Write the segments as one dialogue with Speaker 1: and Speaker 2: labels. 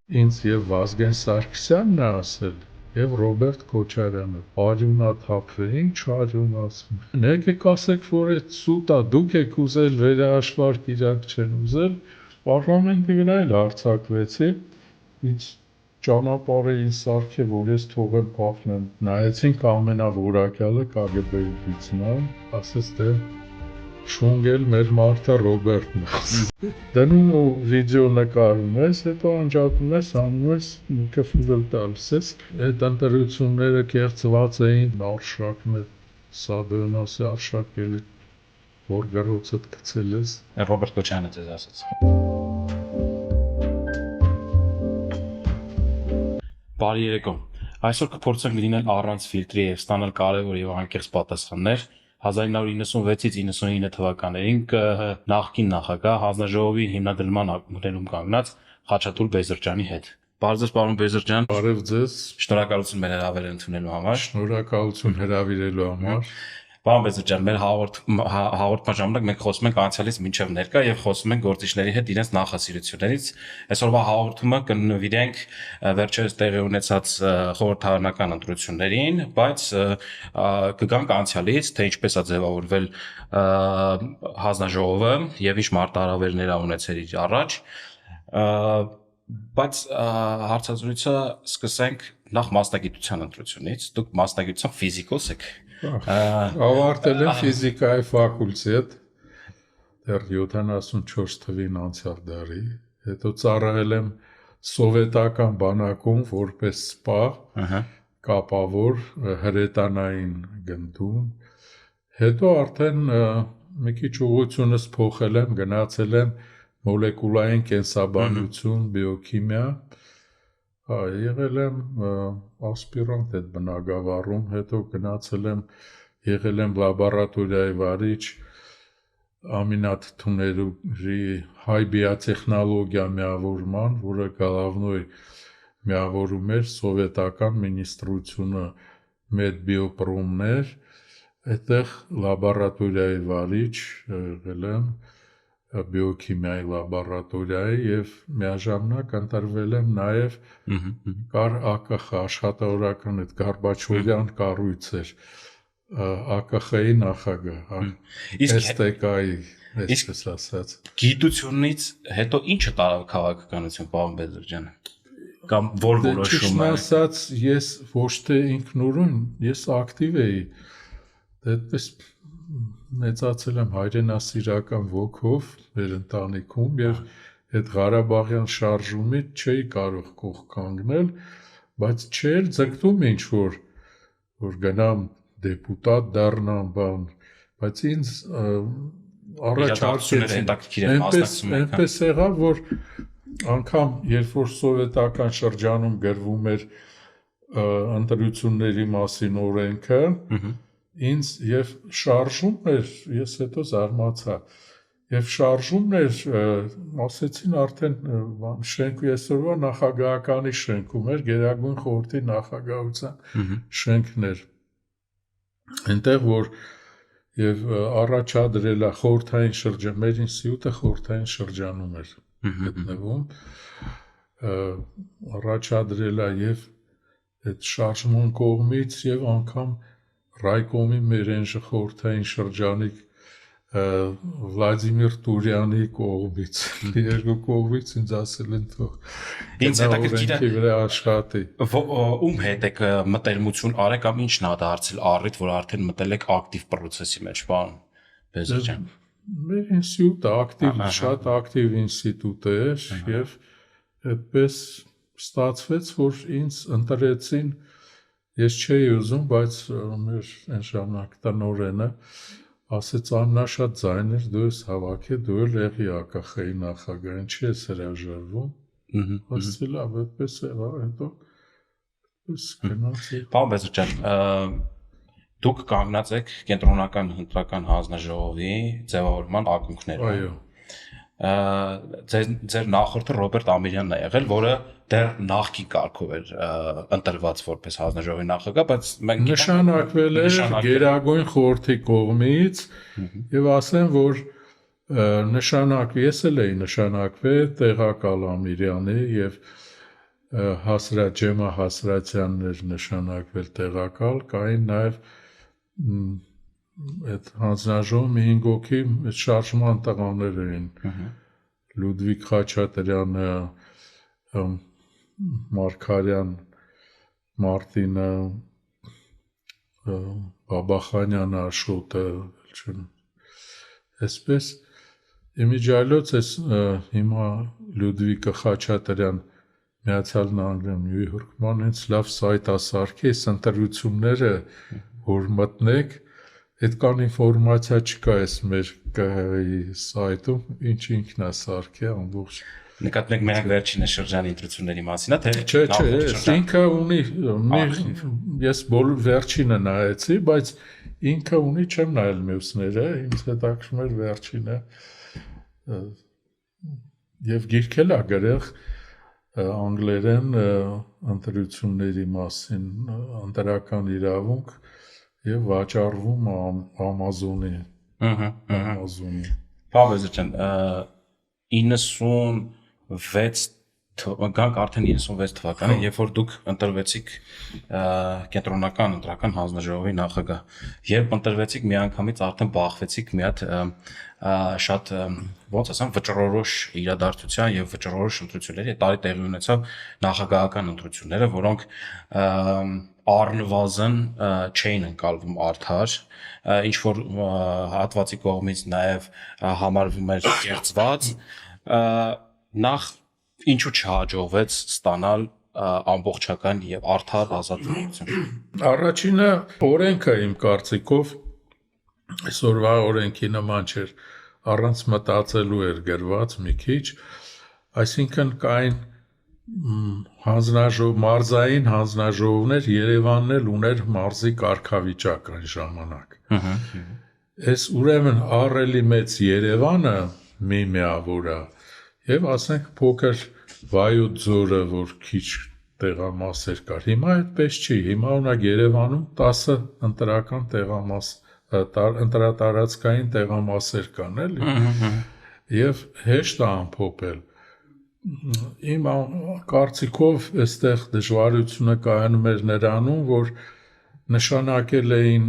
Speaker 1: ինձ եւ Վազգեն Սարգսյանն է ասել եւ Ռոբերտ Քոչարյանը արյունաթափվեին չարյունացում։ Եկեք ասեք, որ այդ սուտ է, դուք եք ուզել վերահաշվարկ, իրանք չեն ուզել, պարլամենտի վրա էլ արձակվեցի, ինձ ճանապարհային սարքե, որ ես թողեմ փախնեմ։ Նայեցինք ամենավորակյալը KGB-ից նա, ասեց դե շունգել մեր մարդը Ռոբերտն է։ Դնում ու վիդեո նկարում ես, հետո անջատում ես, անում ես ինքնվել տալիս ես։ Այդ ընտրությունները կեղծված էին արշակն է, Սադոնասի արշակելի, որ գրոցդ գցել ես։
Speaker 2: Ռոբերտ Քոչարյանը ձեզ ասաց։ Բարի երեկո։ Այսօր կփորձենք լինել առանց ֆիլտրի եւ ստանալ կարևոր եւ անկեղծ պատասխաններ 1996-ից 99 թվականներին նախկին նախագահ հանձնաժողովի հիմնադրման ակունքներում կանգնած Խաչատուր Բեզրճյանի հետ։ Բարև ձեզ, պարոն Բեզրճյան։
Speaker 1: Բարև ձեզ։
Speaker 2: Շնորհակալություն մեր հրավերը ընդունելու համար։
Speaker 1: Շնորհակալություն հրավիրելու համար։
Speaker 2: Պարոն Բեզրճյան, մեր հաղորդման ժամանակ մենք խոսում ենք անցյալից մինչև ներկա եւ խոսում ենք գործիչների հետ իրենց նախասիրություններից։ Այսօրվա հաղորդումը կնվիրենք վերջերս տեղի ունեցած խորհրդարանական ընտրություններին, բայց կգանք անցյալից, թե ինչպես է ձևավորվել հանձնաժողովը եւ ինչ մարտահրավերներ ա ունեցել իր առաջ։ Բայց հարցազրույցը սկսենք նախ մասնագիտության ընտրությունից։ Դուք մասնագիտությամբ ֆիզիկոս եք։
Speaker 1: Ավարտել եմ ֆիզիկայի ֆակուլտետ դեռ 74 թվին անցյալ դարի, հետո ծառայել եմ սովետական բանակում որպես սպա, կապավոր հրետանային գնդում, հետո արդեն մի քիչ ուղղությունս փոխել եմ, գնացել եմ մոլեկուլային կենսաբանություն, բիոքիմիա, եղել եմ ասպիրանտ այդ բնագավառում, հետո գնացել եմ, եղել եմ լաբորատորիայի վարիչ ամինաթթուների հայ բիոտեխնոլոգիա միավորման, որը գլավնոյ միավորում էր սովետական մինիստրությունը Մեդբիոպրոմներ, այդտեղ լաբորատորիայի վարիչ եղել եմ բիոքիմիայի լաբորատորիայի եւ միաժամանակ ընտրվել եմ նաեւ կար ԱԿԽ աշխատավորական այդ Գորբաչովյան կառույց էր ԱԿԽ-ի նախագահ STK-ի այսպես ասած
Speaker 2: գիտությունից հետո ինչը տարավ քաղաքականություն պարոն Բեզրճյանը կամ որ որոշումը
Speaker 1: ասած ես ոչ թե ինքնուրույն ես ակտիվ էի այդպես մեծացել եմ հայրենասիրական ոգով մեր ընտանիքում եւ այդ Ղարաբաղյան շարժումից չէի կարող կողք կանգնել, բայց չէր ձգտում ինչ որ գնամ դեպուտատ դառնամ բան, բայց ինձ առաջարկեցին այնպես եղավ, որ անգամ երբ որ սովետական շրջանում գրվում էր ընտրությունների մասին օրենքը ինձ եւ շարժումն էր, ես հետո զարմացա, եւ շարժումն էր, ասեցին արդեն շենք այսօրվա նախագահականի շենքում էր, Գերագույն խորհրդի նախագահության շենքն էր, այնտեղ որ եւ առաջադրել է խորհրդային շրջան, մեր ինստիտուտը խորհրդային շրջանում էր գտնվում, առաջադրել է եւ այդ շարժման կողմից եւ անգամ Ռայկոմի մեր այնժը խորհրդային շրջանիկ Վլադիմիր Տուրյանի կողմից, երկու կողմից ինձ ասել են թող
Speaker 2: ինձ հետաքրքիր
Speaker 1: վրա աշխատի։
Speaker 2: Ում հետ եք մտերմություն արեք կամ ինչն ա դարձել առիթ, որ արդեն մտել եք ակտիվ պրոցեսի մեջ, պարոն Բեզրճյան։
Speaker 1: Մեր ինստիտուտը ակտիվ, շատ ակտիվ ինստիտուտ էր եւ այդպես ստացվեց, որ ինձ ընտրեցին ես չէի ուզում, բայց մեր այն ժամանակ տնօրենը ասեց աննաշատ ձայն էր, դու ես հավաքի, դու էլ եղի ԱԿԽ-ի նախագահ, ինչի ես հրաժարվում։ Ասեցի լավ, այդպես եղավ, հետո այդպես գնացի։
Speaker 2: Պարոն Բեզրճյան, դուք կանգնած եք կենտրոնական ընտրական հանձնաժողովի ձևավորման ակունքներում։
Speaker 1: Այո։
Speaker 2: Ձեր նախորդը Ռոբերտ Ամիրյանն է եղել, որը դեռ նախկին կարգով էր ընտրված որպես հանձնաժողովի նախագահ, բայց մենք
Speaker 1: նշանակվել է Գերագույն խորհրդի կողմից եւ ասեմ, որ նշանակվի, ես էլ էի նշանակվել տեղակալ Ամիրյանի եւ Ջեմա Հասրատյանն էր նշանակվել տեղակալ, կային նաև այդ հանձնաժողովի 5 հոգի շարժման տղաներ էին, Լուդվիգ Խաչատրյանը, Մարգարյան Մարտինը, Բաբախանյանը, Աշոտը, այսպես իմիջիալոց ես հիմա Լուդվիգը Խաչատրյան Միացյալ Նահանգներում Նյու Յորքում հենց լավ սայտ ասարքի, այս ընտրությունները որ մտնեք, այդքան ինֆորմացիա չկա այս մեր ԿՀ-ի սայտում, ինչ ինքն է սարքի ամբողջ։
Speaker 2: Նկատում եք մենակ վերջին շրջանի ընտրությունների մասին, թե
Speaker 1: Չէ, ինքը ունի, ես բոլոր վերջինը նայեցի, բայց ինքը ունի, չեմ նայել մյուսները, ինձ հետաքրքրում էր վերջինը եւ գիրքել է գրեղ անգլերեն ընտրությունների մասին, ընտրական իրավունք եւ վաճառվում Amazon-ի։
Speaker 2: Պավեզ ջան, 96 գանք արդեն 96 թվականը, երբ որ դուք ընտրվեցիք կենտրոնական ընտրական հանձնաժողովի նախագահ, երբ ընտրվեցիք միանգամից արդեն բախվեցիք մի հատ շատ ոնց ասեմ վճռորոշ իրադարձության եւ վճռորոշ ընտրությունների տարի տեղի ունեցավ նախագահական ընտրությունները, որոնք առնվազն չէին ընկալվում արդար, ինչ որ հատվածի կողմից նաև համարվում էր կեղծված, նախ ինչու չհաջողվեց ստանալ ամբողջական եւ արդար ազատ ընտրություն։
Speaker 1: Առաջինը օրենքը իմ կարծիքով այսօրվա օրենքի նման չէր, առանց մտածելու էր գրված մի քիչ, այսինքն կային մարզային հանձնաժողովներ, Երևանն էլ ուներ մարզի կարգավիճակ այն ժամանակ։ Այս ուրեմն առելի մեծ Երևանը մի միավորը եւ ասենք փոքր Վայոց ձորը, որ քիչ տեղամասեր կար։ Հիմա այդպես չի, հիմա ունակ Երևանում 10 ընտրական տեղամաս, ընտրատարածքային տեղամասեր կան, էլի։ Եվ հեշտ է ամփոփել։ Իմ կարծիքով այստեղ դժվարությունը կայանում էր նրանում, որ նշանակել էին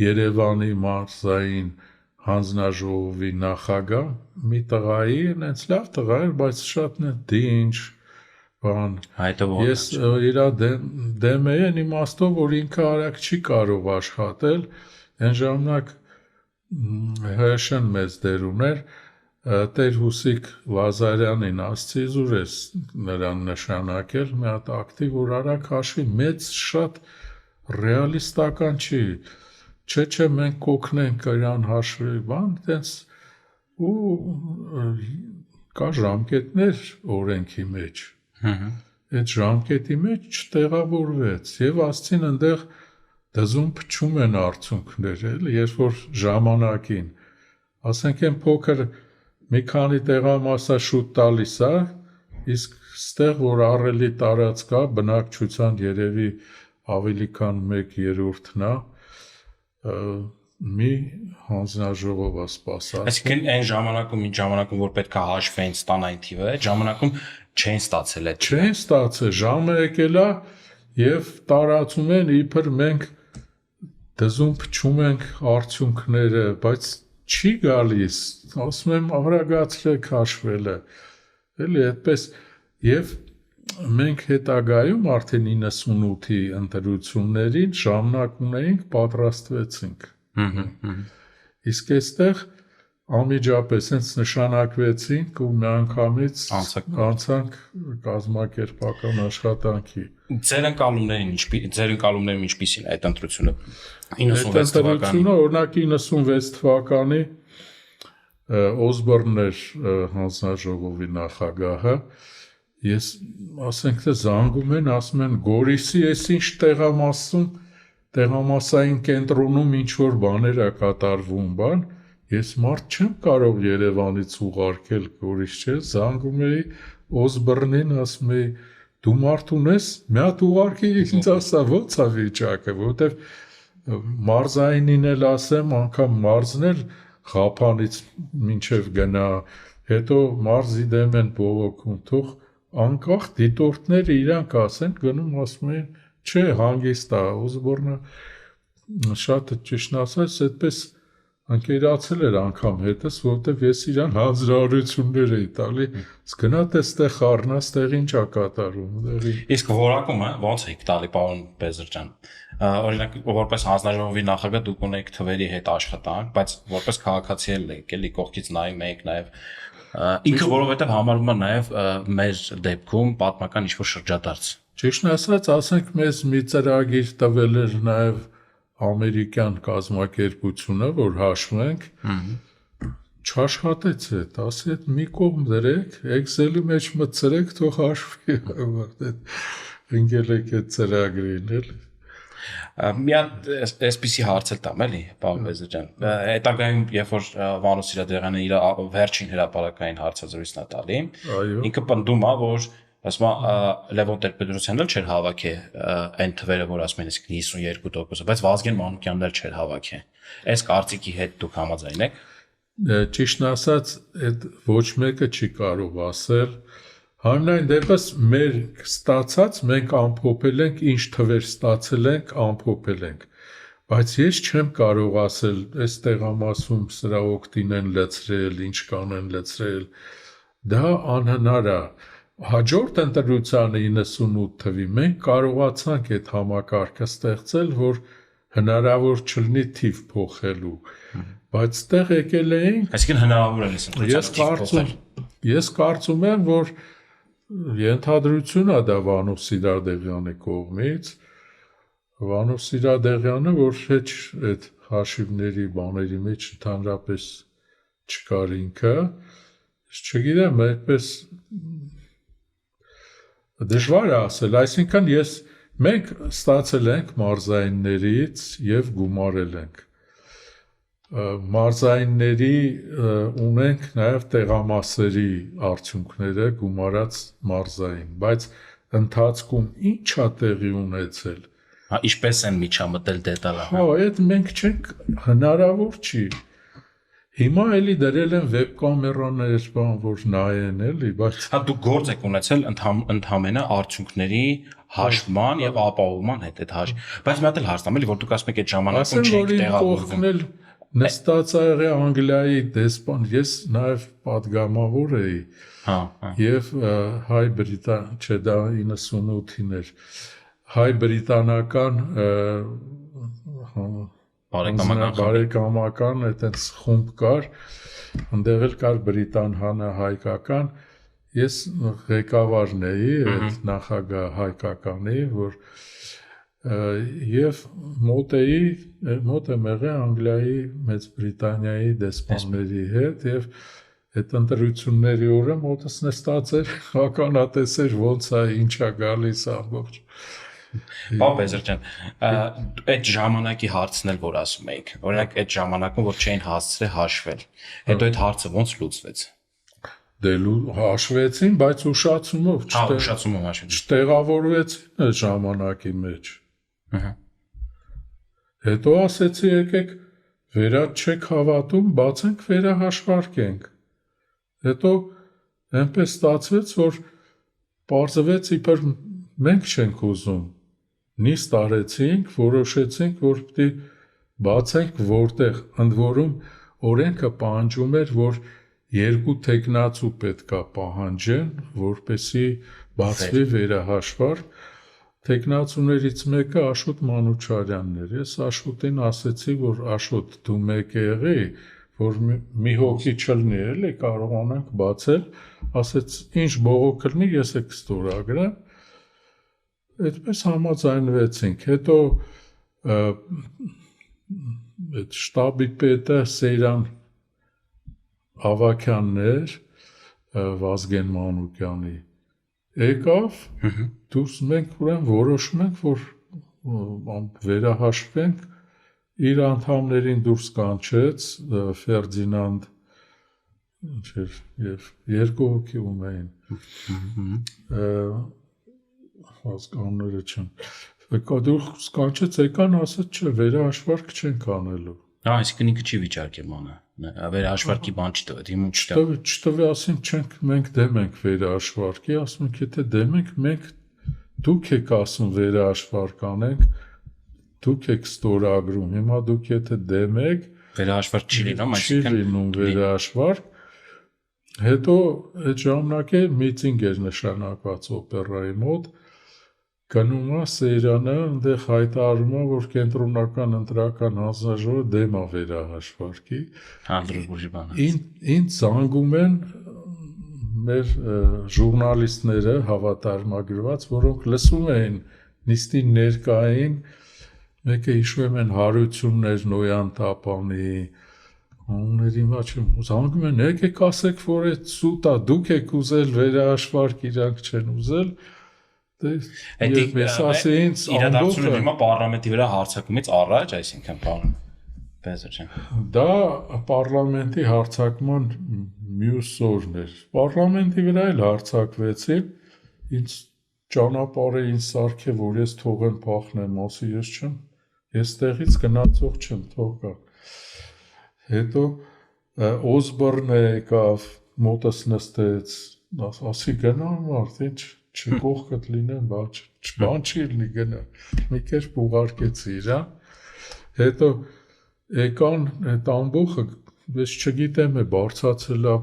Speaker 1: Երևանի մարզային հանձնաժողովի նախագահ մի տղայի, այնց լավ տղա էր, բայց շատ դինջ բան։ Ես իր դեմ էի այն իմաստով, որ ինքը արագ չի կարող աշխատել, այն ժամանակ ՀՇ-ն մեծ դեր ուներ, Տեր Հուսիկ Լազարյանին ասցի զուր ես նրան նշանակել, մի հատ ակտիվ, որ արագ հաշվի, մեծ շատ ռեալիստական չի, չէ, մենք կօգնենք իրան հաշվի, բան, տենց ու կա ժամկետներ օրենքի մեջ, այդ ժամկետի մեջ չտեղավորվեց և ասցին ընդեղ դզում փչում են արդյունքներ, երբ որ ժամանակին, ասենք են փոքր մի քանի տեղամասա շուտ տալիս է, իսկ ստեղ, որ առելի տարածք կա, բնակչության երևի ավելի քան 1/3-ն է, մի հանձնաժողով է սպասարկում։
Speaker 2: Այսինքն այն ժամանակում, ինչ ժամանակում որ պետք է հաշվեն ստանային թիվը, այդ ժամանակում չեն ստացել այդ։
Speaker 1: Չեն ստացել, ժամը եկել է եւ տարածում են իբր մենք դզում փչում ենք արդյունքները, բայց չի գալիս, ասում եմ արագացրեք հաշվելը, էլի այդպես եւ մենք հետագայում արդեն 98-ի ընտրություններին ժամանակ ունեինք, պատրաստվեցինք։ Իսկ այստեղ անմիջապես հենց նշանակվեցինք ու միանգամից անցանք կազմակերպական աշխատանքի։
Speaker 2: Ձեր ընկալումներն ինչպիսին է այդ ընտրությունը։
Speaker 1: 96 թվականի, օրինակ 96 թվականի Օսբորնն էր հանձնաժողովի նախագահը, ես ասենք թե զանգում են, ասում են Գորիսի ես ինչ տեղամասային կենտրոնում ինչ որ բաներ է կատարվում, բան, ես մարդ չեմ կարող Երևանից ուղարկել Գորիս չէ, զանգում էի Օսբորնին, ասում էի դու մարդ ունես, մի հատ ուղարկի ինձ ասա ո՞նց է վիճակը, որովհետև մարզայինին էլ ասեմ, անգամ մարզն էլ Ղափանից մինչև գնա, հետո մարզի դեմ են բողոքում, թող անկախ դիտորդները իրանք ասեն, գնում ասում են, չէ, հանգիստ է, Օզբորնը շատ ճիշտ ասած, այդպես ընկերացել էր անգամ հետս, որտեվ ես իրան հանձնարարություններ էի տալի, գնա տեստեղ խառնա, ստեղ ինչ է կատարում,
Speaker 2: Իսկ որակումը ո՞նց եք տալի, պարոն Բեզրջան։ Օրինակ, որպես հանձնաժողովի նախագահ դուք ունեք թվերի հետ աշխատանք, բայց որպես քաղաքացի եք, էլի կողքից նայում եք նաև ինքը որովհետև համարվում է նաև մեր դեպքում պատմական ինչ-որ շրջադարձ։
Speaker 1: Ճիշտն ասած, ասենք մեզ մի ծրագիր տվել էր նաև ամերիկյան կազմակերպությունը, որ հաշվենք, չաշխատեց այդ, ասի այդ մի կողմ դրեք, Excel-ի մեջ մտցրեք, թող հաշվի, ընկել եք այդ ծրագրին, էլի։
Speaker 2: Մի հատ այսպիսի հարց էլ տամ, էլի, պարոն Բեզրջան։ Հետագայում, երբ որ Վանո Սիրադեղյանը իր վերջին հրապարակային հարցազրույցն է տալի, ինքը պնդում է, որ ասում է Լևոն Տեր-Պետրոսյանն էլ չէր հավաքել այն թվերը, որ ասում են 52%, բայց Վազգեն Մանուկյանն էլ չէր հավաքել։ Այս կարծիքի հետ դուք համաձայն եք։
Speaker 1: Ճիշտն ասած, այդ ոչ մեկը չի կարող ասել։ Համենայն դեպս մեր ստացած մենք ամփոփել ենք, ինչ թվեր ստացել ենք, ամփոփել ենք։ Բայց ես չեմ կարող ասել, այս տեղամասում սրա օգտին են լցրել, ինչ կան են լցրել։ Դա անհնար է։ Հաջորդ ընտրությանը 98 թվի մենք կարողացանք այդ համակարգը ստեղծել, որ հնարավոր չլինի թիվ փոխելու, բայց տեղ եկել էինք։
Speaker 2: Այսինքն հնարավոր է լսել։
Speaker 1: Ես կարծում եմ, որ ենթադրություն է դա Վանո Սիրադեղյանի կողմից, Վանո Սիրադեղյանը, որ հեչ այդ հաշիվների բաների մեջ ընդհանրապես չկար ինքը, չգիտեմ, այդպես դժվար է ասել, այսինքն մենք ստացել ենք մարզայիններից և գումարել ենք, մարզայինների ունենք նաև տեղամասերի արդյունքները գումարած մարզային, բայց ընթացքում ինչ է տեղի ունեցել։
Speaker 2: Ինչպես են միջամտել դետալը։
Speaker 1: Այդ մենք չենք, հնարավոր չի։ Հիմա էլի դրել են վեբ կամերաներ, որ նայեն էլի, բայց
Speaker 2: դուք գործ եք ունեցել ընդհանրապես արդյունքների հաշվման եւ ապահովման հետ այդ հաշ։ Բայց մի հատ էլ հարց տամ, էլի որ դուք ասում եք այդ ժամանակում չեք տեղավորվում։
Speaker 1: Նստած ա եղել Անգլիայի դեսպան, ես նաև պատգամավոր էի։ Եվ հայ բրիտան, չէ, դա 98-ին էր։ Հայ բրիտանական բարեկամական այդպես խումբ կար, այնտեղ էլ կար բրիտան-հանա հայկական, ես ղեկավարն էի այդ նախագահ հայկականի, որ և մոտ եմ եղել Անգլիայի Մեծ Բրիտանիայի դեսպանների հետ և այդ ընտրությունների օրը մոտս նստած էր ականատեսեր ոնց է ինչ է գալիս ամբողջ։
Speaker 2: Պարոն Բեզրջան, այդ ժամանակի հարցն էլ որ ասում էիք, օրինակ այդ ժամանակում որ չէին հասցրել հաշվել, հետո այդ հարցը ոնց լուծվեց։
Speaker 1: Դե հաշվեցին, բայց ուշացումով չտեղավորվեցին այդ ժամանակի մեջ։ Հետո ասեցի եկեք վերած չեք հավատում, բացենք վերահաշվարկենք։ Հետո այնպես ստացվեց, որ պարզվեց իբր մենք չենք ուզում։ Նիստ արեցինք, որոշեցինք, որ պիտի բացենք որտեղ, ընդ որում օրենքը պահանջում էր, որ 2 թեկնածու պետք է պահանջեն, որպեսզի բացվի վերահաշվարկ։ Թեկնածուներից մեկը Աշոտ Մանուչարյանն էր։ Ես Աշոտին ասեցի, որ Աշոտ դու մեկ եղի, որ մի հոգի չլինի, էլի կարողանանք բացել, ասեց ինչ բողոք լինի, ես եք ստորագրեմ։ Այդպես համաձայնվեցինք։ Հետո այդ շտաբի պետը Սեյրան Ավագյանն էր, Վազգեն Մանուկյանի եկավ, դուրս մենք ուրեմն որոշում ենք, որ վերահաշվենք, իր անդամներին դուրս կանչեց Ֆերդինանդ և 2 հոգի ում էին, հասկանները չեմ, դուրս կանչեց եկան ասեց չէ վերահաշվարկ չենք անելու,
Speaker 2: Այսինքն ինքը չի վիճարկի բանը։ Վերահաշվարկի բան չի տվել, դիմում չտա։
Speaker 1: Չտվի ասում չենք մենք դեմ ենք վերահաշվարկի, ասում ենք եթե դեմ ենք, մենք դուք եք ասում վերահաշվարկ անենք, դուք եք ստորագրում, հիմա դուք եթե դեմ եք,
Speaker 2: Վերահաշվարկ չի լինում,
Speaker 1: չի լինում վերահաշվարկ, հետո այդ ժամանակ է միտինգ էր նշանակված օպերայի մոտ, գնում է Սեյրանը, այնտեղ հայտարարում է, որ կենտրոնական ընտրական հանձնաժողովը դեմ է վերահաշվարկի։
Speaker 2: Հանդրուժի բանը։
Speaker 1: Ինձ զանգում են մեր ժուրնալիստները հավատարմագրված, որոնք լսում էին նիստին ներկա էին, մեկը հիշում եմ են Հարություններ Նոյան Տապանի, անունների մաչում, զանգում են, եկեք ասեք, որ այդ սուտ է, դուք եք ուզել վերահաշվարկ, իրանք չեն ուզել, եւ ես ասեին
Speaker 2: իրադարձությունը հիմա պարլամենտի վրա հարձակումից առաջ, այսինքն բան Բեզոջան։
Speaker 1: Դա պարլամենտի հարձակման մյուս օրն էր։ Պարլամենտի վրա էլ հարձակվեցին, ինձ ճանապարհը ինձ սարքե, որ ես թողեմ փախնեմ, ասի ես տեղից գնացող չեմ, թող գա։ Հետո Օզբորնը եկավ, մոտս նստեց, ասի գնամ մարդ, ինչ չկողքդ լինեմ, բան չի լինի գնա։ Մի կերպ ուղարկեցի իրան։ Հետո եկան այդ ամբողը, ես չգիտեմ է բարձացել է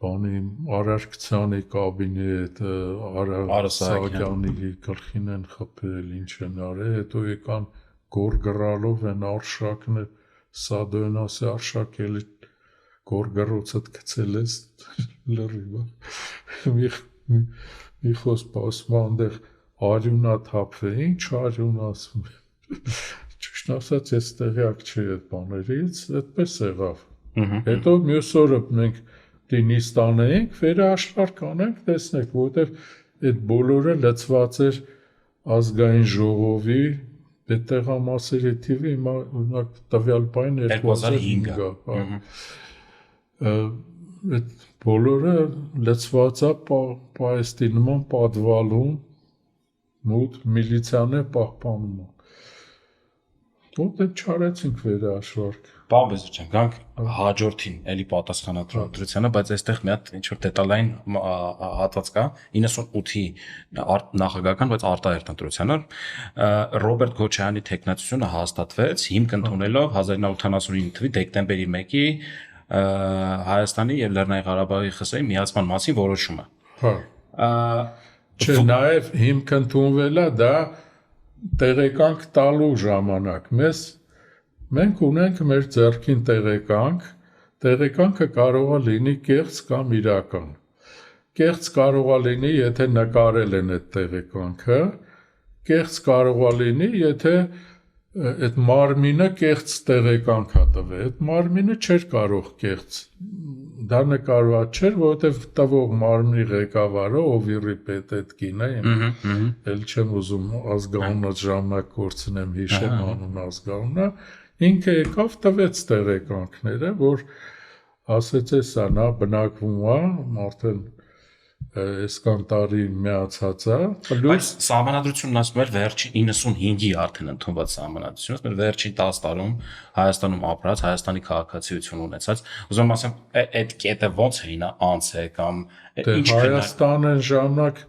Speaker 1: բանի Արարքցյանի կաբինետը, Արա Սահակյանի գլխին են խփել, ինչ են արել, հետո եկան գորգռալով են Արշակն է, Սադոյնասի Արշակ էլի գորգռոցդ գցել ես լրիվ։ Մի խոսք ասում այնտեղ արյունա թափվել, ինչ արյուն ասում։ Ճիշտ ասած, ես տեղյակ չէի այդ բաներից, այդպես եղավ։ Հետո մյուս օրը մենք նիստ անենք, վերահաշվարկ անենք, տեսնենք, որովհետև այդ բոլորը լցված էր ազգային ժողովի այդ տեղամասերի թիվը հիմա օրինակ տվյալ պայն 2005-ը։ Այդ բոլորը լցված է պայստի նման պատվալում, մոտ միլիցիան է պահպանում է։ Որտեղ չարեցինք վերահաշվարկ։
Speaker 2: Պարոն Բեզոջան, գանք հաջորդին էլի պատասխանատու ընտրությանը, բայց այստեղ մի հատ ինչ որ դետալային հատված կա 98-ի նախագահական, բայց արտահերթ ընտրությանը Ռոբերտ Քոչարյանի թեկնածությունը հաստատվեց, հիմք ընդունելով 1979 թվականի դեկտեմբերի 1-ի Հայաստանի եւ Լեռնային Ղարաբաղի ԽՍՀ-ի միացման մասին որոշումը։
Speaker 1: Չէ, նաեւ հիմք ընդունվել է դա տեղեկանք տալու ժամանակ մենք ունենք մեր ձեռքին տեղեկանքը կարող է լինի կեղծ կամ իրական։ Կեղծ կարող է լինի, եթե նկարել են այդ տեղեկանքը, կեղծ կարող է լինի, եթե այդ մարմինը կեղծ տեղեկանք է տվել։ Այդ մարմինը չէր կարող կեղծ դա նկարված չէր, որովհետև տվող մարմնի ղեկավարը Օվիրի պետ այդ կինը, էլ չեմ ուզում ազգանունը ժամանակ կորցնեմ, հիշեմ անուն ազգանունը, ինքը եկավ տվեց տեղեկանքները, որ ասեց սա նա բնակվում է, արդեն այսքան տարի միացած է,
Speaker 2: բայց սահմանադրությունն ասում էր վերջին 95-ի արդեն ընդունված սահմանադրությունը, ասում էր վերջին 10 տարում Հայաստանում ապրած, Հայաստանի քաղաքացիություն ունեցած, ուզում եմ ասեմ, այդ կետը ոնց է նա անց է կամ
Speaker 1: ինչ Հայաստանը ժամանակ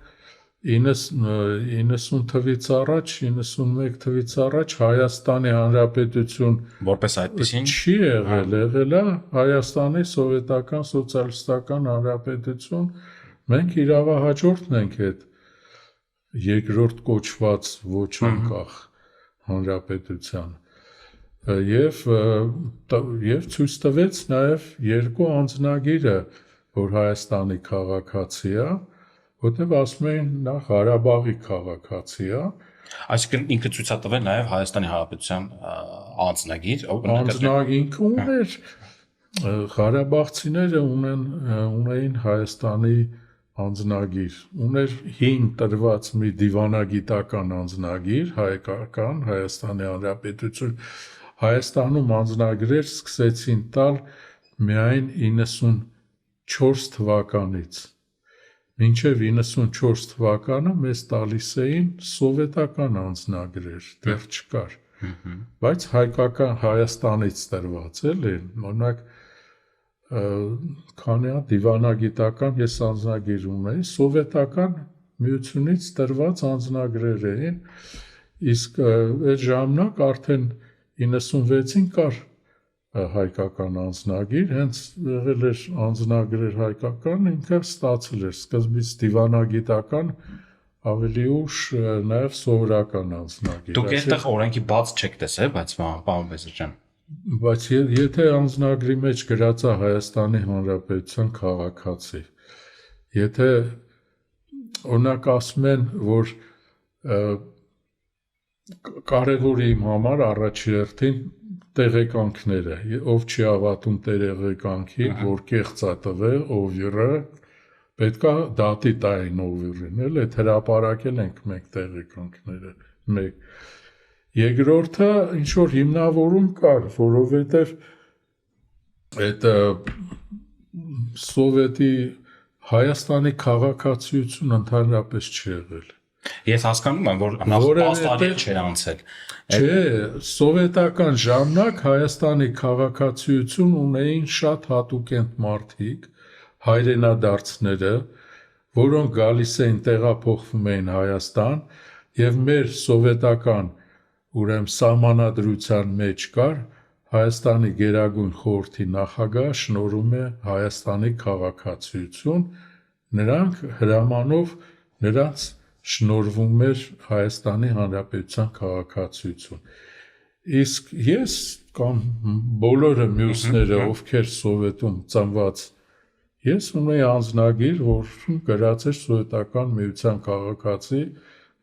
Speaker 1: 90 թվից առաջ, 91 թվից առաջ Հայաստանի Հանրապետություն
Speaker 2: որպես այդպեսին
Speaker 1: չի եղել է Հայաստանի սովետական սոցիալիստական հանրապետություն, մենք իրավահաջորդն ենք այդ երկրորդ կոչված ոչ անկախ հանրապետության եւ ցույց տվեց նաեւ երկու անձնագիրը, որ Հայաստանի քաղաքացի է, որտեղ ասում են նա Ղարաբաղի քաղաքացի է,
Speaker 2: այսինքն ինքը ցույցատվել նաև Հայաստանի Հանրապետության անձնագիր,
Speaker 1: ինքը ուներ Ղարաբաղցիները ունեին Հայաստանի անձնագիր, ուներ հին տրված մի դիվանագիտական անձնագիր, հայկական Հայաստանի Հանրապետություն, Հայաստանում անձնագրեր սկսեցին տալ միայն 94 թվականից։ Մինչև 94 թվականը մեզ տալիս էին սովետական անձնագրեր, դեռ չկար։ բայց հայկական Հայաստանից տրված էլի, օրինակ քանի դիվանագիտական ես անձնագիր ունեի, սովետական միությունից տրված անձնագրեր էին, իսկ այդ ժամանակ արդեն 96-ին կար հայկական անձնագիր, հենց եղել էր անձնագրեր հայկական, ինքը ստացել էր սկզբից դիվանագիտական, ավելի ուշ նաև սովորական անձնագիր։
Speaker 2: Դուք այդտեղ օրենքի բաց չեք տեսել, բայց պարոն Բեզրյան։
Speaker 1: Բայց եթե անձնագրի մեջ գրած է Հայաստանի Հանրապետության քաղաքացի, եթե օրինակ ասում են, որ կարևոր է իմ համար առաջերտին տեղեկանքները, ով չի հավատում տեղեկանքի, որ կեղծ է տվել օվյուրը, պետք է դատի տային օվյուրին, էլ այդ հրապարակել ենք մենք տեղեկանքները, մեկ։ Երկրորդը ինչ-որ հիմնավորում կար, որովհետև այդ սովետի Հայաստանի քաղաքացիություն ընդհանրապես չի եղել։
Speaker 2: Ես հասկանում եմ, որ նախ տարի չէր անցել։
Speaker 1: Չէ, սովետական ժամանակ Հայաստանի քաղաքացիություն ունեին շատ հատուկենտ մարդիկ, հայրենադարձները, որոնք գալիս էին տեղափոխվում էին Հայաստան, եւ մեր սովետական ուրեմն սահմանադրության մեջ կար Հայաստանի Գերագույն խորհրդի նախագահ շնորհում է Հայաստանի քաղաքացիություն, նրանք հրամանով նրանց շնորհվում էր Հայաստանի Հանրապետության քաղաքացիություն։ Իսկ ես կամ բոլորը մյուսները, ովքեր սովետում ծնված, ես ունեի անձնագիր, որում գրած էր սովետական միության քաղաքացի,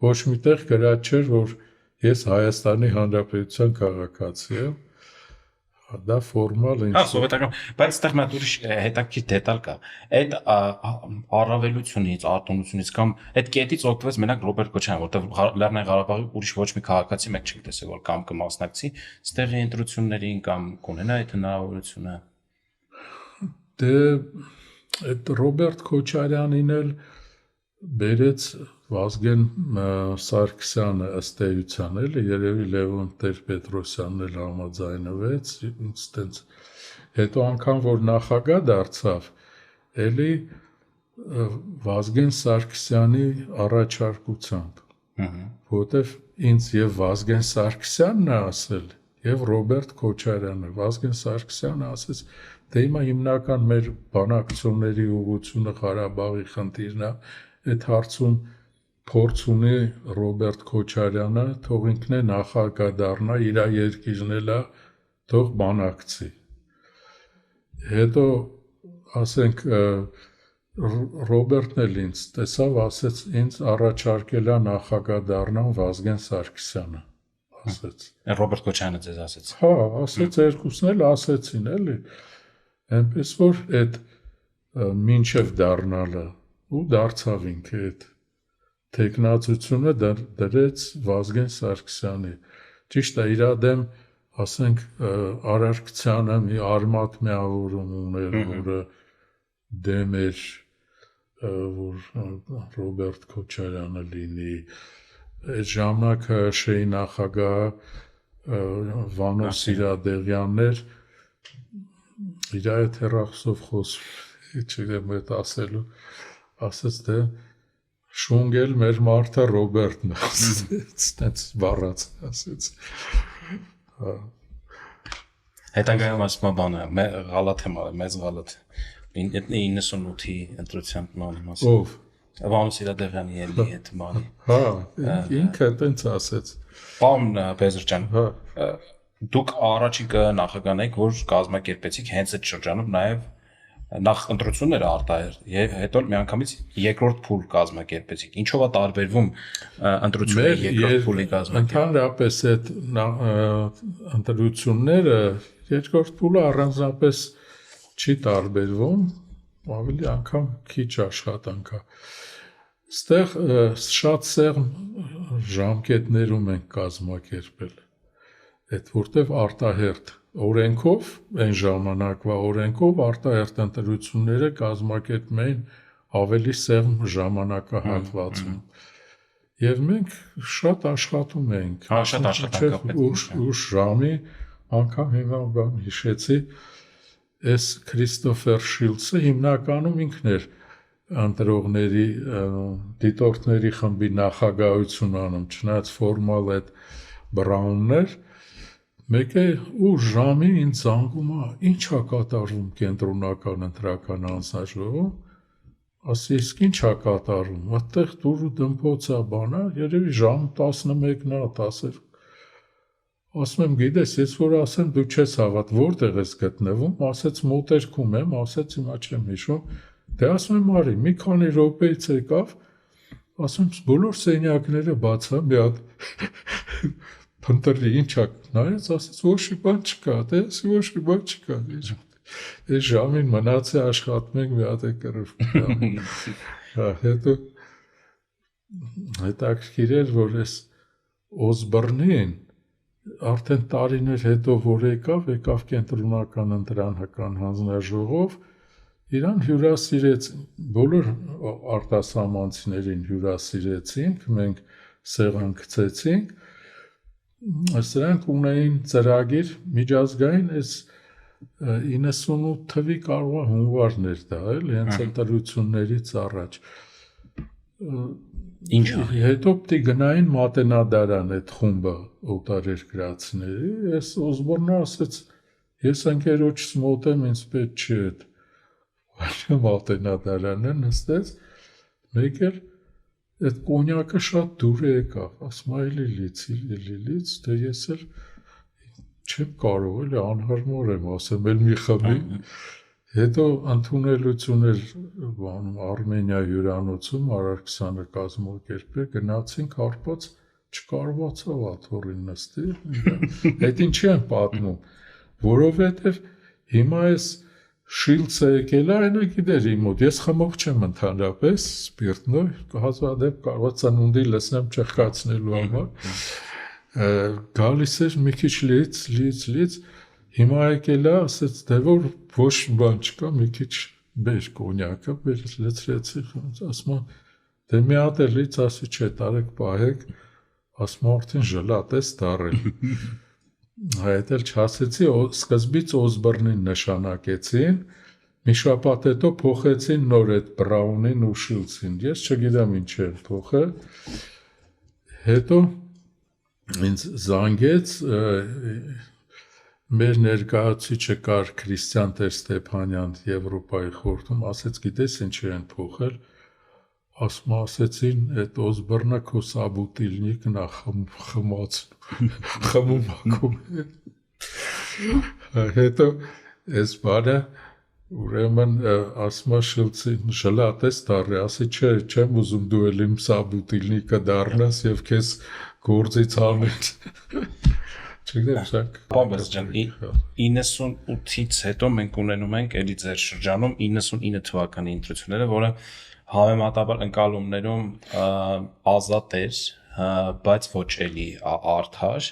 Speaker 1: ոչ միտեղ գրած չէր, որ ես Հայաստանի Հանրապետության քաղաքացի եմ, դա ֆորմալ ինչ։
Speaker 2: Սովետական, բայց այդտեղ մի ուրիշ հետաքրքիր դետալ կա։ Այդ առավելությունից, արտոնությունից կամ այդ կետից օգտվեց մենակ Ռոբերտ Քոչարյանը, որտեղ Լեռնային Ղարաբաղի ուրիշ ոչ մի քաղաքացի մեկ չենք տեսել, որ կամ կմասնակցի ստեղի ընտրություններին կամ կունենա այդ հնարավորությունը։
Speaker 1: Դե այդ Ռոբերտ Քոչարյանին էլ բերեց Վազգեն Սարգսյանը ըստ էության էլի, երևի Լևոն Տեր-Պետրոսյանն էլ համաձայնվեց, ինձ հետո անգամ որ նախագահ դարձավ, էլի Վազգեն Սարգսյանի առաջարկությամբ, որտեվ ինձ եւ Վազգեն Սարգսյանն է ասել, եւ Ռոբերտ Քոչարյանը, Վազգեն Սարգսյանը ասեց, դե հիմա հիմնական մեր բանակցությունների ուղղությունը Ղարաբաղի խնդիրն է, այդ հարցում փորձ ունի Ռոբերտ Քոչարյանը, թող ինքն է նախագահ դառնա, իր երկիրն էլ է, թող բանակցի։ Հետո ասենք Ռոբերտն էլ ինձ տեսավ, ասեց ինձ առաջարկել է նախագահ դառնան Վազգեն Սարգսյանը, ասեց։
Speaker 2: Ռոբերտ Քոչարյանը ձեզ ասեց։
Speaker 1: Հա, ասեց երկուսն էլ ասեցին, էլի։ Այնպես որ այդ մինչև դառնալը ու դարձավ ինքը այդ թեկնածությունը դրեց Վազգեն Սարգսյանի։ Ճիշտ է, իր դեմ, ասենք, Արարքցյանը մի արմատ միավորում ուներ, որը դեմ էր, որ Ռոբերտ Քոչարյանը լինի։ Այդ ժամանակ ՀՇ-ի նախագահ Վանո Սիրադեղյանն էր, իր այդ հեռախոսով խոսում, չգիտեմ այդ ասելու, ասեց դե շունգել մեր մարդը Ռոբերտն ասեց, տենց վառած ասեց։
Speaker 2: Հետագայում ասում բանը, գալատ եմ արել, մեծ գալատ։ 98-ի ընտրության մասին։
Speaker 1: Ով։
Speaker 2: Վանո Սիրադեղյանի էլի հետ բանի։
Speaker 1: Հա, ինքը տենց ասեց։
Speaker 2: Պարոն Բեզրյան, դուք առաջին նախագահն եք, որ կազմակերպեցիք հենց այդ շրջանում նաև նախ ընտրությունները արտահայտ եւ հետո միանգամից երկրորդ փուլ կազմակերպեցիք։ Ինչով է տարբերվում ընտրությունների երկրորդ փուլի կազմակերպումը։
Speaker 1: Ընդհանրապես այդ ընտրությունները երկրորդ փուլը առանձնապես չի տարբերվում, ավելի անգամ քիչ աշխատանք է։ Այստեղ շատ սեղմ ժամկետներում ենք կազմակերպել։ Այդ որտեվ արտահերթ օրենքով, այն ժամանակվա օրենքով արտահերթ ընտրությունները կազմակերպում էին ավելի սեղմ ժամանակահատվածում։ Եվ մենք շատ աշխատում էինք։
Speaker 2: Շատ աշխատանք
Speaker 1: ուշ ժամի, անգամ հիմա բան հիշեցի, այս Քրիստոֆեր Շիլցը հիմնականում ինքն էր ընտրողների, դիտորդների խմբի նախագահություն անում, չնայած ֆորմալ այդ Բրաուններ, մեկը ուշ ժամի ինձ զանգում է, ինչ է կատարվում կենտրոնական ընտրական հանձնաժողովում, ասի, իսկ ինչ է կատարվում, այդտեղ դուր ու դմփոց է բանա, երևի ժամ 11-ն է, 10-ը։ Ասում եմ, գիտես, ես որ ասեմ, դու չես հավատ, որտեղ ես գտնվում, ասեց մոտերքում եմ, ասեց հիմա չեմ հիշում, դե ասում եմ, արի, մի քանի րոպեից եկավ, ասում եմ, բոլոր սենյակները բացա, մի հատ փնտրի, ինչ է նայեց, ասեց, ոչ մի բան չկա, դե ասի, ոչ մի բան չկա, այս ժամին մնացի աշխատում ենք մի հատ է կրվում։ Հետո հետաքրքիր էր, որ այս Օսբորնին արդեն տարիներ հետո որ եկավ կենտրոնական ընտրանական հանձնաժողով, իրան հյուրասիրեց, բոլոր արտասահմանցիներին հյուրասիրեցինք, մենք սեղան գցեցինք, սրանք ունեին ծրագիր միջազգային, այս 98 թվի կարող է հունվարներ դա, հենց ընտրություններից առաջ։
Speaker 2: Ինչ
Speaker 1: հետո պիտի գնային Մատենադարան այդ խումբը օտարերկրացիների, ես Օսբորնը ասեց, ես ընկերոջս մոտ եմ, ինձ պետք չի այդ Մատենադարանը նստեց, մեկ էլ այդ կոնյակը շատ դուր եկավ, ասում այլի լից, դե ես էլ չեմ կարող, էլի անհարմար եմ ասեմ, էլ մի խմի, հետո ընդունելություն էր Արմենիա հյուրանոցում, Արարքսյանը կազմակերպել, գնացինք հարբած, չկարողացավ աթոռին նստի, այդ ինչի եմ պատմում, որովհետև հիմա այս Շիլցը եկել է, այնը գիտեր իմ մոտ, ես խմող չեմ ընդհանրապես, սպիրտնոյ, հազվադեպ կարող ծնունդի լսնեմ ճղկացնելու համար, գալիս էր մի քիչ լից, հիմա եկել է, ասեց, դե որ ոչ բան չկա, մի քիչ բեր կոնյակը, լցրեցի, ասում եմ, դե մի հատ էլ լից, ասի չէ, տարեք պահեք, ասում եմ, արդեն ժլատ ես դարել։ Այդ էլ չասեցի, սկզբից Օսբորնին նշանակեցին, մի շաբաթ հետո փոխեցին նոր այդ Բրաունին ու Շիլցին, ես չգիտեմ ինչ էր փոխել, հետո ինձ զանգեց, մեր ներկայացուցիչը կար Քրիստիան Տեր-Ստեփանյան Եվրոպայի խորհրդում, ասեց, գիտես ինչ են փոխել, ասեցին, այդ Օսբորնը քո սաբուտիլնիկն է խմում ակում է։ Հետո այս բանը, ուրեմն ասում է Շիլցին, ժլատ ես դարի, ասի չէ, չեմ ուզում դու էլ իմ սաբուտիլնիկը դառնաս և քեզ գործից հանես։ Չգիտեմ, սրանք։
Speaker 2: Պապես ջան, 98-ից հետո մենք ունենում ենք էլի ձեր շրջանում 99 թվականի ընտրությունները, որը համեմատաբար ընկալումներում ազատ էր, բայց ոչ էլի արդար,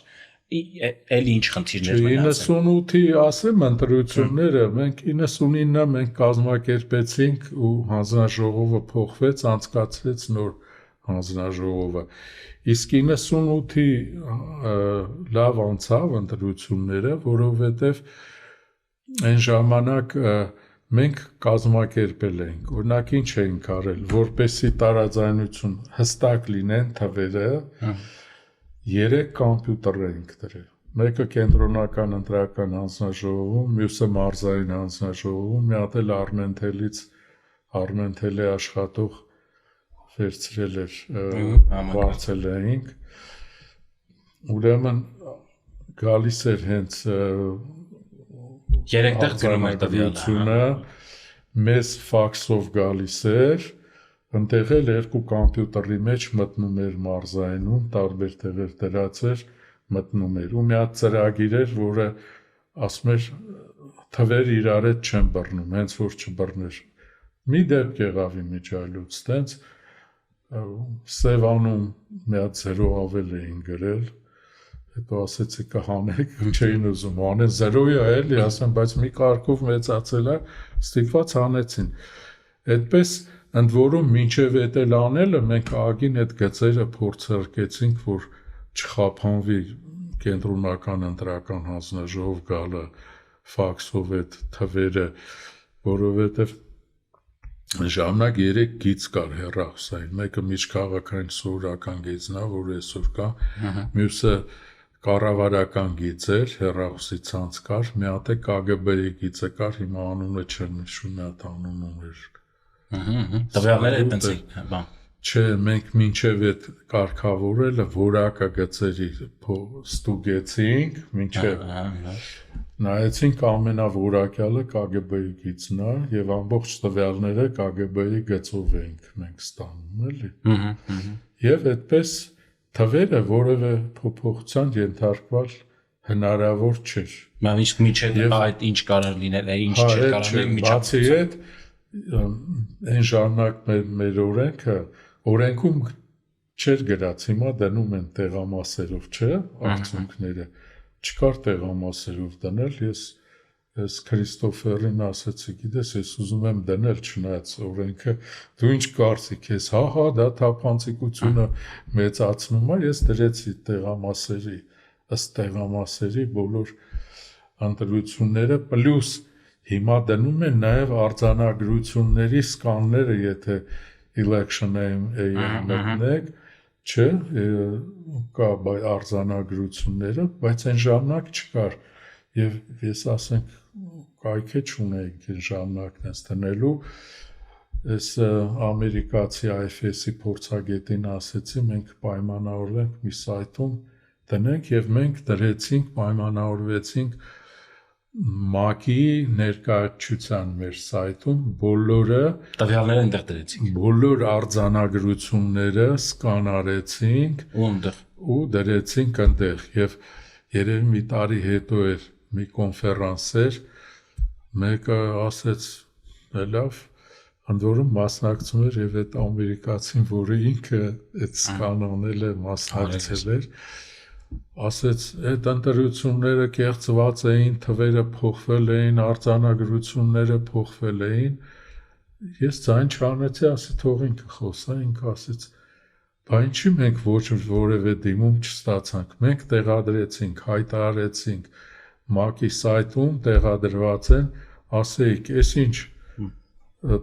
Speaker 2: էլի ինչ խնդիրներ մնացել։
Speaker 1: 98-ի ասեմ ընտրությունները, մենք 99-ը մենք կազմակերպեցինք ու հանձնաժողովը փոխվեց, անցկացվեց նոր հանձնաժողովը, իսկ 98-ի լավ անցավ ընտրությունները, որովհետև այն ժամանակ մենք կազմակերպել ենք, օրինակ ինչ էինք արել, որպեսզի տարաձայնություն հստակ լինեն թվերը, 3 կոմպյուտեր էինք դրել, մեկը կենտրոնական ընտրական հանձնաժողովում, մյուսը մարզային հանձնաժողովում, մի հատ էլ Արմենթելի աշխատող վերցրել էր, վարձել էինք, ուրեմն գալիս էր հենց
Speaker 2: 3 տեղ գրում էր տվյալը,
Speaker 1: մեզ ֆաքսով գալիս էր, ընդեղ էլ 2 կոմպյուտերի մեջ մտնում էր մարզայնում, տարբեր տեղեր դրած էր, մտնում էր, ու մի հատ ծրագիր էր, որը ասում էր թվեր իրար հետ չեն բռնում, հենց որ չբռներ, մի դեպք եղավ իմիջիայլոց, տենց Սևանում մի հատ 0 ավել էին գրել, հետո ասեցի կհանեք, չէին ուզում հանեն, 0-ի է էլի, ասեմ, բայց մի կարգով մեծացել է, ստիպված հանեցին, այդպես ընդ որում մինչև էդ անելը մենք ագին այդ գծերը փորձարկեցինք, որ չխափանվի կենտրոնական ընտրական հանձնաժողով գալը ֆաքսով այդ թվերը, որովհետև ժամանակ 3 գիծ կար հեռախոսային, մեկը միջքաղաքային սովորական գիծն է, որ այսօր կա, մյուսը կառավարական գիծ էր, հեռախոսի ցանց կար, մի հատ է KGB-ի գիծը կար, հիմա անունը չեմ հիշում, մի հատ անուն ուներ։
Speaker 2: Տվյալները այդպես բան։
Speaker 1: Չէ, մենք մինչև այդ կարգավորելը որակը գծերի ստուգեցինք, մինչև նայեցինք ամենավորակյալը KGB-ի գիծն է եւ ամբողջ տվյալները KGB-ի գծով ենք մենք ստանում, էլի։ Եվ այդպես թվերը որևէ փոփոխության ենթարկվել հնարավոր չէր։
Speaker 2: Միշտ միջև այդ ինչ կարող լինել, ինչ չէր կարող լինել միջև։
Speaker 1: Բացի այդ այն ժամանակ մեր օրենքում չէր գրած, հիմա դնում են տեղամասերով, չէ, արդյունքները չկար տեղամասերով դնել, ես Քրիստոֆերին ասացի, գիտես, ես ուզում եմ դնել, չնայած օրենքը, դու ինչ կարծիք ես, հա, դա թափանցիկությունը մեծացնում է, ես դրեցի տեղամասերի, ըստ տեղամասերի բոլոր ընտրությունները, պլյուս հիմա դնում են նաև արձանագրությունների սկանները, եթե election-ը մտնեք, չէ, կա արձանագրությունները, բայց այն ժամանակ չկար, և ես ասենք կայք է չունեինք այն ժամանակն ես տնելու, ես ամերիկացի IFS-ի փորձագետին ասեցի, մենք պայմանավորվենք մի սայթում տնենք և մենք դրեցինք, պայմանավորվեցինք ՄԱԿ-ի ներկայացության մեր սայթում բոլորը
Speaker 2: տվյալները այնտեղ դրեցինք,
Speaker 1: բոլոր արձանագրությունները սկանարեցինք ու դրեցինք այնտեղ եւ երևի մի տարի հետո էր մի կոնֆերանս էր, մեկը ասեց լավ, ընդ որում մասնակցում էր եւ այդ ամերիկացին, որը ինքը այդ սկանանել է, մասնակցել էր, ասեց այդ ընտրությունները կեղծված էին, թվերը փոխվել էին, արձանագրությունները փոխվել էին, ես ձայն չանեցի, ասի թող ինքը խոսա, ինքը ասեց բա ինչի մենք որևէ դիմում չստացանք, մենք տեղադրեցինք, հայտարարեցինք ՄԱԿ-ի սայթում տեղադրված են, ասեիք, այս ինչ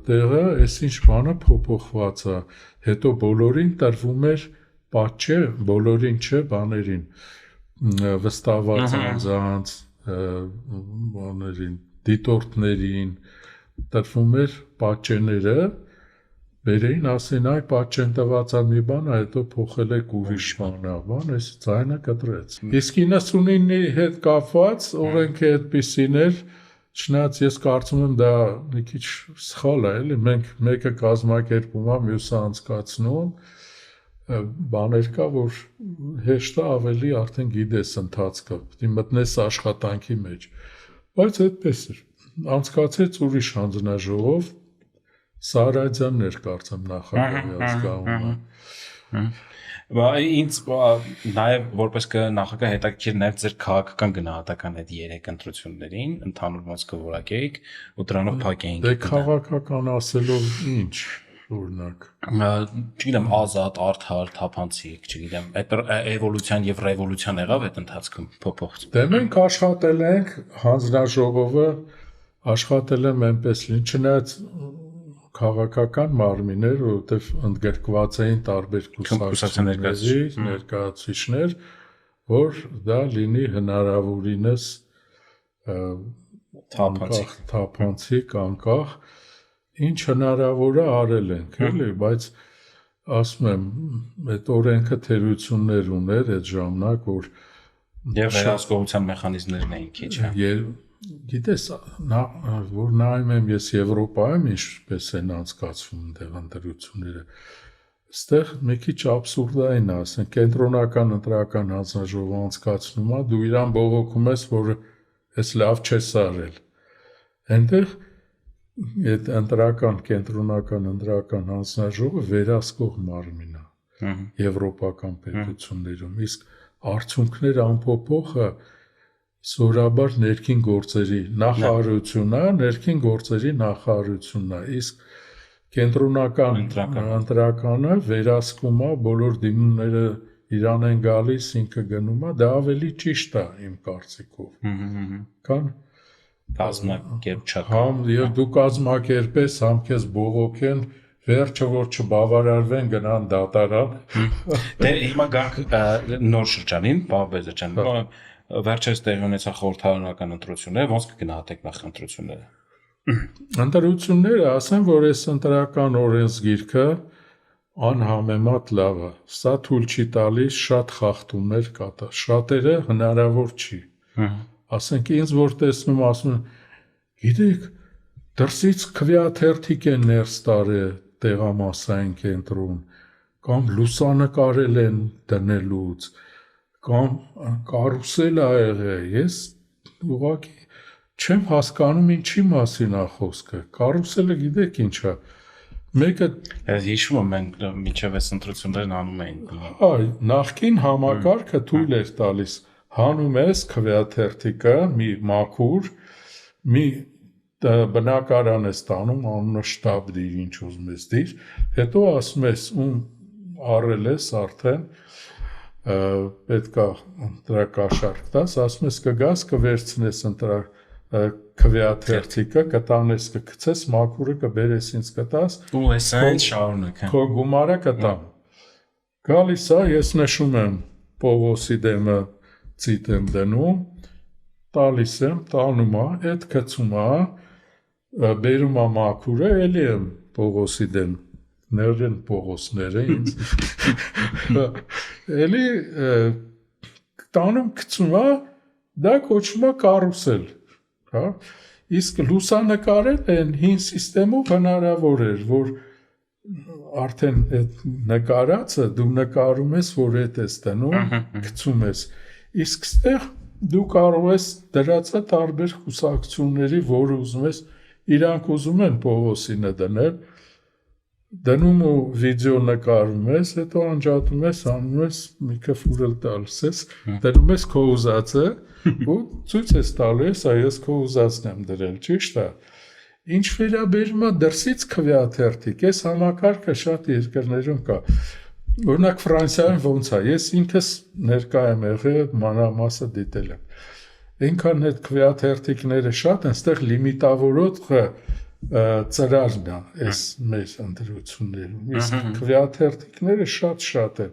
Speaker 1: տեղը, այս ինչ բանը փոփոխված է, հետո բոլորին տրվում էր պատճե, բոլորին չէ, բաներին, վստահված անձանց, բաներին, դիտորդներին, տրվում էր պատճեները, բերեին, ասեն, այ պատճեն տված է մի բան, հետո փոխել եք ուրիշ բան, այս ձայնը կտրեց։ Իսկ 99-ի հետ կապված օրենքը այդպիսին էր, չնայած ես կարծում եմ դա մի քիչ սխալ է, էլի, մենք մեկը կազմակերպում է, մյուսը անցկացնում, բաներ կա, որ հեշտ է ավելի արդեն գիտես ընթացքը, պիտի մտնես աշխատանքի մեջ, բայց այդպես էր, անցկացեց ուրիշ հանձնաժողով, Սարաջյանն էր կարծեմ նախագահի ազգանունը։
Speaker 2: Ինձ նաև որպես նախագահ հետաքրքիր նաև ձեր քաղաքական գնահատական այդ 3 ընտրություններին, ընդհանուր մասը որակեիք ու դրանով փակեինք։
Speaker 1: Դե քաղաքական ասելով ինչ, օրինակ։
Speaker 2: Չգիտեմ, ազատ, արդար, թափանցիկ, չգիտեմ, այդ էվոլյուցիան եւ ռևոլյուցիան եղավ այդ ընթացքում փոփոխություն։
Speaker 1: Դե մենք աշխատել ենք, հանձնաժողովը աշխատել եմ այնպես լին, չնայած քաղաքական մարմիններ, որովհետև ընդգրկված էին տարբեր կուսակցությունների ներկայացուցիչներ, որ դա լինի հնարավորինս թափանցիկ, անկախ, ինչ հնարավոր է արել ենք, էլի, բայց ասում եմ, այդ օրենքը թերություններ ուներ այդ ժամանակ, որ
Speaker 2: եւ վերահսկողության մեխանիզմներն էին քիչ,
Speaker 1: Գիտես, որ նայում եմ ես Եվրոպայում ինչպես են անցկացվում այնտեղ ընտրությունները, այստեղ մի քիչ աբսուրդային է, ասենք կենտրոնական ընտրական հանձնաժողովը անցկացնում է, դու իրան բողոքում ես, որ ես լավ չես արել։ Այնտեղ այդ կենտրոնական ընտրական հանձնաժողովը վերահսկող մարմին է եվրոպական պետություններում, իսկ արդյունքներ անփոփոխը սովորաբար ներքին գործերի նախարարությունն է, ներքին գործերի նախարարությունն է, իսկ կենտրոնական ընտրականը վերահսկում է, բոլոր դիմումները իրան են գալիս, ինքը գնում է, դա ավելի ճիշտ է իմ կարծիքով։ Քան
Speaker 2: կազմակերպչական։
Speaker 1: Համ եւ դու կազմակերպես, համ քեզ բողոքեն, վերջը որ չբավարարվեն գնան դատարան։
Speaker 2: Դե հիմա գանք նոր շրջանին, Պավел ջան, վերջերս տեղի ունեցան խորհրդարանական ընտրությունները, ոնց կգնահատեք նախ ընտրությունները։
Speaker 1: Ընտրությունները, ասեմ, որ այս ընտրական օրենսգիրքը անհամեմատ լավ է։ Սա թույլ չի տալիս շատ խախտումներ կատարել։ Շատերը հնարավոր չի։ Ասենք ինձ որ տեսնում ասում են, գիտեք, դրսից քվեաթերթիկ են ներս տարել տեղամասային կենտրոն, կամ լուսանկարել են դնելուց, կամ կարուսել ա եղել։ Ես ուղղակի չեմ հասկանում ինչի մասին է խոսքը։ Կարուսելը գիտեք ինչ է։ Մեկը
Speaker 2: հիշում եմ մենք մինչև այս ընտրություններն անում էին։
Speaker 1: Նախկին համակարգը թույլ էր տալիս հանում ես քվեաթերթիկը մի մաքուր, մի բնակարան ես տանում, անունը շտաբ դիր, ինչ ուզում ես դիր, հետո ասում ես ում առել ես արդեն, պետք է ընտրակաշարք տաս, ասում ես կգաս կվերցնես քվեաթերթիկը, կտանես կգցես, մաքուրը կբերես ինձ կտաս,
Speaker 2: ու ես այն շարունակ
Speaker 1: քո գումարը կտամ։ Գալիս է, ես նշում եմ Պողոսի դեմը ծիտ եմ դնում, տալիս եմ, տանում է, այդ գցում է, բերում է մաքուրը, էլի եմ Պողոսի դեմ, ներեն Պողոսները ինձ, էլի տանում գցում է, դա կոչվում է կարուսել, իսկ լուսանկարել են հին սիստեմով հնարավոր էր, որ արդեն այդ նկարածը դու նկարում ես, որ այդ ես դնում, գցում ես, իսկ ստեղ դու կարող ես դրածը տարբեր կուսակցությունների, որ ուզում ես, իրանք ուզում են Պողոսինը դնել, դնում ու վիդեո նկարում ես, հետո անջատում ես, անում ես, մի քիչ էլ տալիս ես, դնում ես քո ուզածը ու ցույց ես տալիս, ես քո ուզածն եմ դրել, ճիշտ է։ Ինչ վերաբերում է դրսից քվեաթերթիկ, այս համակարգը շատ երկրներում կա։ Օրինակ Ֆրանսիայում ոնց է, ես ինքս ներկա եմ եղել, մանրամասը դիտել եմ։ Այնքան այդ քվեաթերթիկները շատ են, այստեղ լիմիտավորոտը ծրարն է, այս մեր ընտրություններում։ Իսկ քվեաթերթիկները շատ են։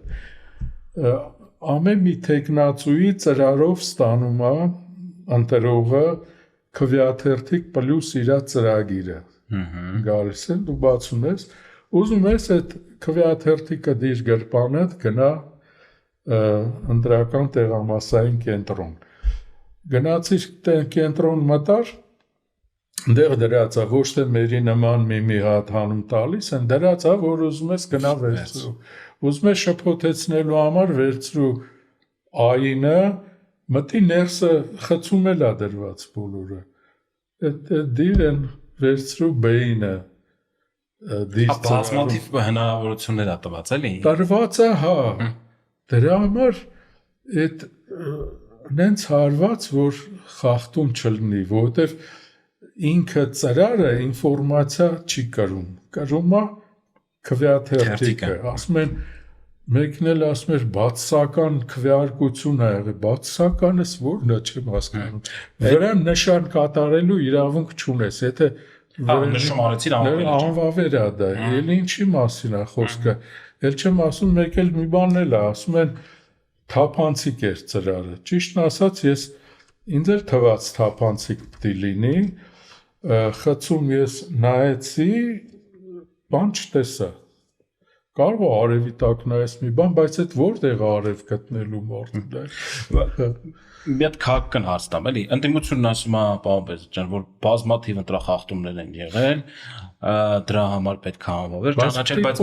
Speaker 1: Ամեն մի տեխնացուի ծրարով ստանում է ընտրողը քվեաթերթիկ պլյուս իր ծրագիրը։ Գալիս է, դու բացում ես, ուզում ես այդ քվեաթերթիկը դիր գրպանդ գնա ընտրական տեղամասային կենտրոն։ Գնացիր կենտրոն մտար, դեղ դրած է, ոչ թե մերի նման մի հատ հանում տալիս են, դրած է, որ ուզում ես գնա վերցրու։ Ուզում ես շփոթեցնելու համար վերցրու այինը, մտի ներսը խցում էլ է դրված բոլորը։ Դիր են վերցրու բեինը։
Speaker 2: Բազմաթիվ հնարավորություններ է տված, էլի։
Speaker 1: Տրված է, հա։ Դրա համար այդ նենց հարված, որ խախտում չլինի, որովհետև ինքը ծրարը ինֆորմացիա չի կրում, կրում է քվեաթերթիկը, ասում են, մեկն էլ ասում էր բացասական քվեարկություն է եղել, բացասականս որն է չեմ հասկանում, վրան նշան կատարելու իրավունք չունես, եթե
Speaker 2: նշում արեցիր
Speaker 1: անվավեր է դա, էլ ինչի մասին է խոսքը, էլ չեմ ասում, մեկ էլ մի բան էլ է, ասում են թափանցիկ էր ծրարը, ճիշտն ասած ես ինձ էլ թված թափանցիկ պիտի լինի, խցում ես նայեցի, բան չտեսա, կարող է արևի տակ նայես մի բան, բայց այդ որտեղ է արև գտնելու մարդը։
Speaker 2: Մի հատ քաղաքական հարց տամ, էլի, ընդդիմությունն ասում է, Պավел ջան, որ բազմաթիվ ընտրախախտումներ են եղել, դրա համար պետք է անվավեր ճանաչել, բայց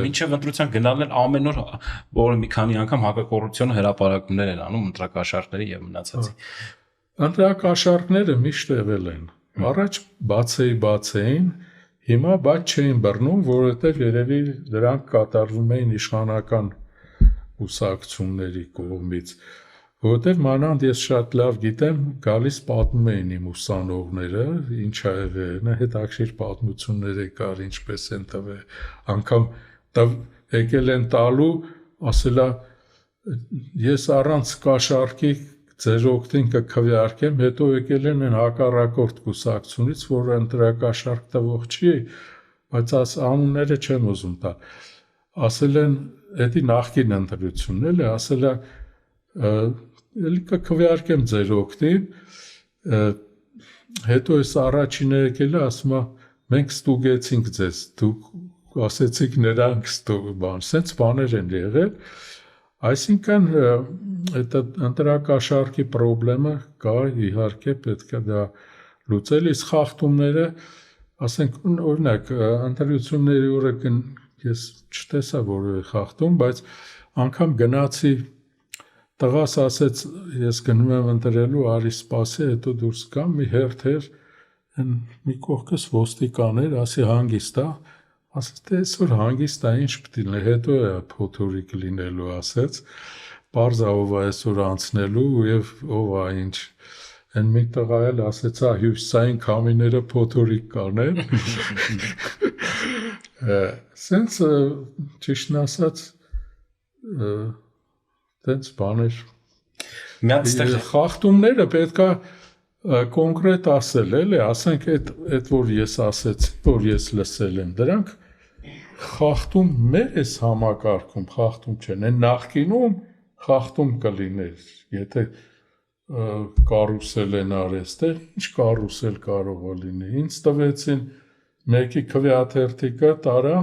Speaker 2: մինչև ընտրության գնալն էլ ամեն օր որը մի քանի անգամ հակակոռուպցիոն հրապարակումներ են անում ընտրակաշառքների եւ մնացածի։
Speaker 1: Ընտրակաշառքները միշտ եղել են։ Առաջ բացեին, հիմա բայց չէին բռնում, որովհետև երևի դրանք կատարվում էին իշխանական կուսակցությունների կողմից։ Որտեւ մանավանդ ես շատ լավ գիտեմ, գալիս պատմում էին իմ ուսանողները, ինչ ա եղել, նա հետաքրքիր պատմություններ եկար, ինչպես են տվել, անգամ եկել են տալու, ասելա ես առանց կաշառքի ձեր օգտին կքվեարկեմ, հետո եկել են հակառակորդ կուսակցությունից, որը ընտրակաշառք տվող չի, բայց անունները չեմ ուզում տալ, ասել են, դա նախկին ընտրությունն էլ է, ասել է էլի կքվեարկեմ ձեր օգտին, հետո ես առաջինը եկել է, ասում է, մենք ստուգեցինք ձեզ, դուք ասեցիք նրանք բան, սենց բաներ են եղել, այսինքն ընտրակաշառքի պրոբլեմը կա, իհարկե պետք է դա լուծել, իսկ խախտումները, ասենք օրինակ, ընտրությունների օրը ես չտեսա որևէ խախտում, բայց անգամ գնացի տղաս ասեց, ես գնում եմ ընտրելու, արի սպասի, հետո դուրս գամ, մի հերթ էր, մի կողքս ոստիկան էր, ասի հանգիստ է, ասեց, թե այսօր հանգիստ է, ինչ պիտի լինի, հետո է փոթորիկ լինելու, ասեց, պարզ է ով է այսօր անցնելու և ով է ինչ, են մի տղա էլ ասեց, հյուսիսային քամիները փոթորիկ կանեն, սենց ճիշտն ասած, տենց բաներ, խախտումները պետք է կոնկրետ ասել, էլի, ասենք այդ որ ես ասեցի, որ ես լսել եմ, դրանք խախտում մեր ես համակարգում, խախտում չեն, են նախկինում խախտում կլիներ, եթե կարուսել են արեստեղ, ինչ կարուսել կարող է լինի, ինձ տվեցին մեկի քվեաթերթիկը տարա,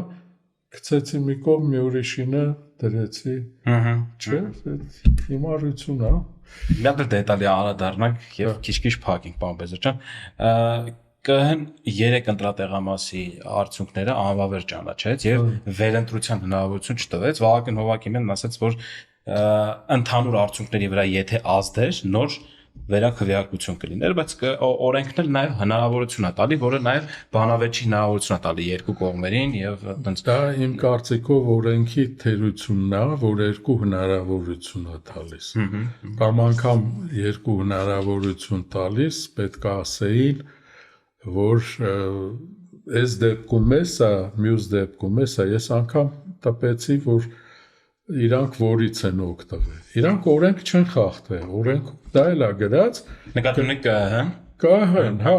Speaker 1: գցեցի մի կողմ, մի ուրիշինը դրեցի, չէ, հիմարություն է։
Speaker 2: Մի հատ դետալի անդրադառնանք եւ քիչ-քիչ փակենք, պարոն Բեզրջան, ԿՀ-ն 3 ընտրատեղամասի արդյունքները անվավեր ճանաչեց եւ վերընտրության հնարավորություն չտվեց, Վահագն Հովակիմյանն ասաց, որ ընդհանուր արդյունքների վրա եթե ազդեր, նոր վերաքվեարկություն կլիներ, բայց օրենքն էլ նաև հնարավորություն է տալի, որը նաև բանավեճի հնարավորություն է տալի երկու կողմերին եւ այդպես։
Speaker 1: Դա իմ կարծիքով օրենքի թերությունն է, որ երկու հնարավորություն է տալիս։ Կամ անգամ երկու հնարավորություն տալիս, պետք է ասեին, որ այս դեպքում էսա, մյուս դեպքում էսա, ես անգամ տպեցի, որ իրանք որից են օգտվել։ Իրանք օրենք չեն խախտել, օրենք դա էլ է գրած։
Speaker 2: Նկատում եք
Speaker 1: ԿՀ-ն, հա,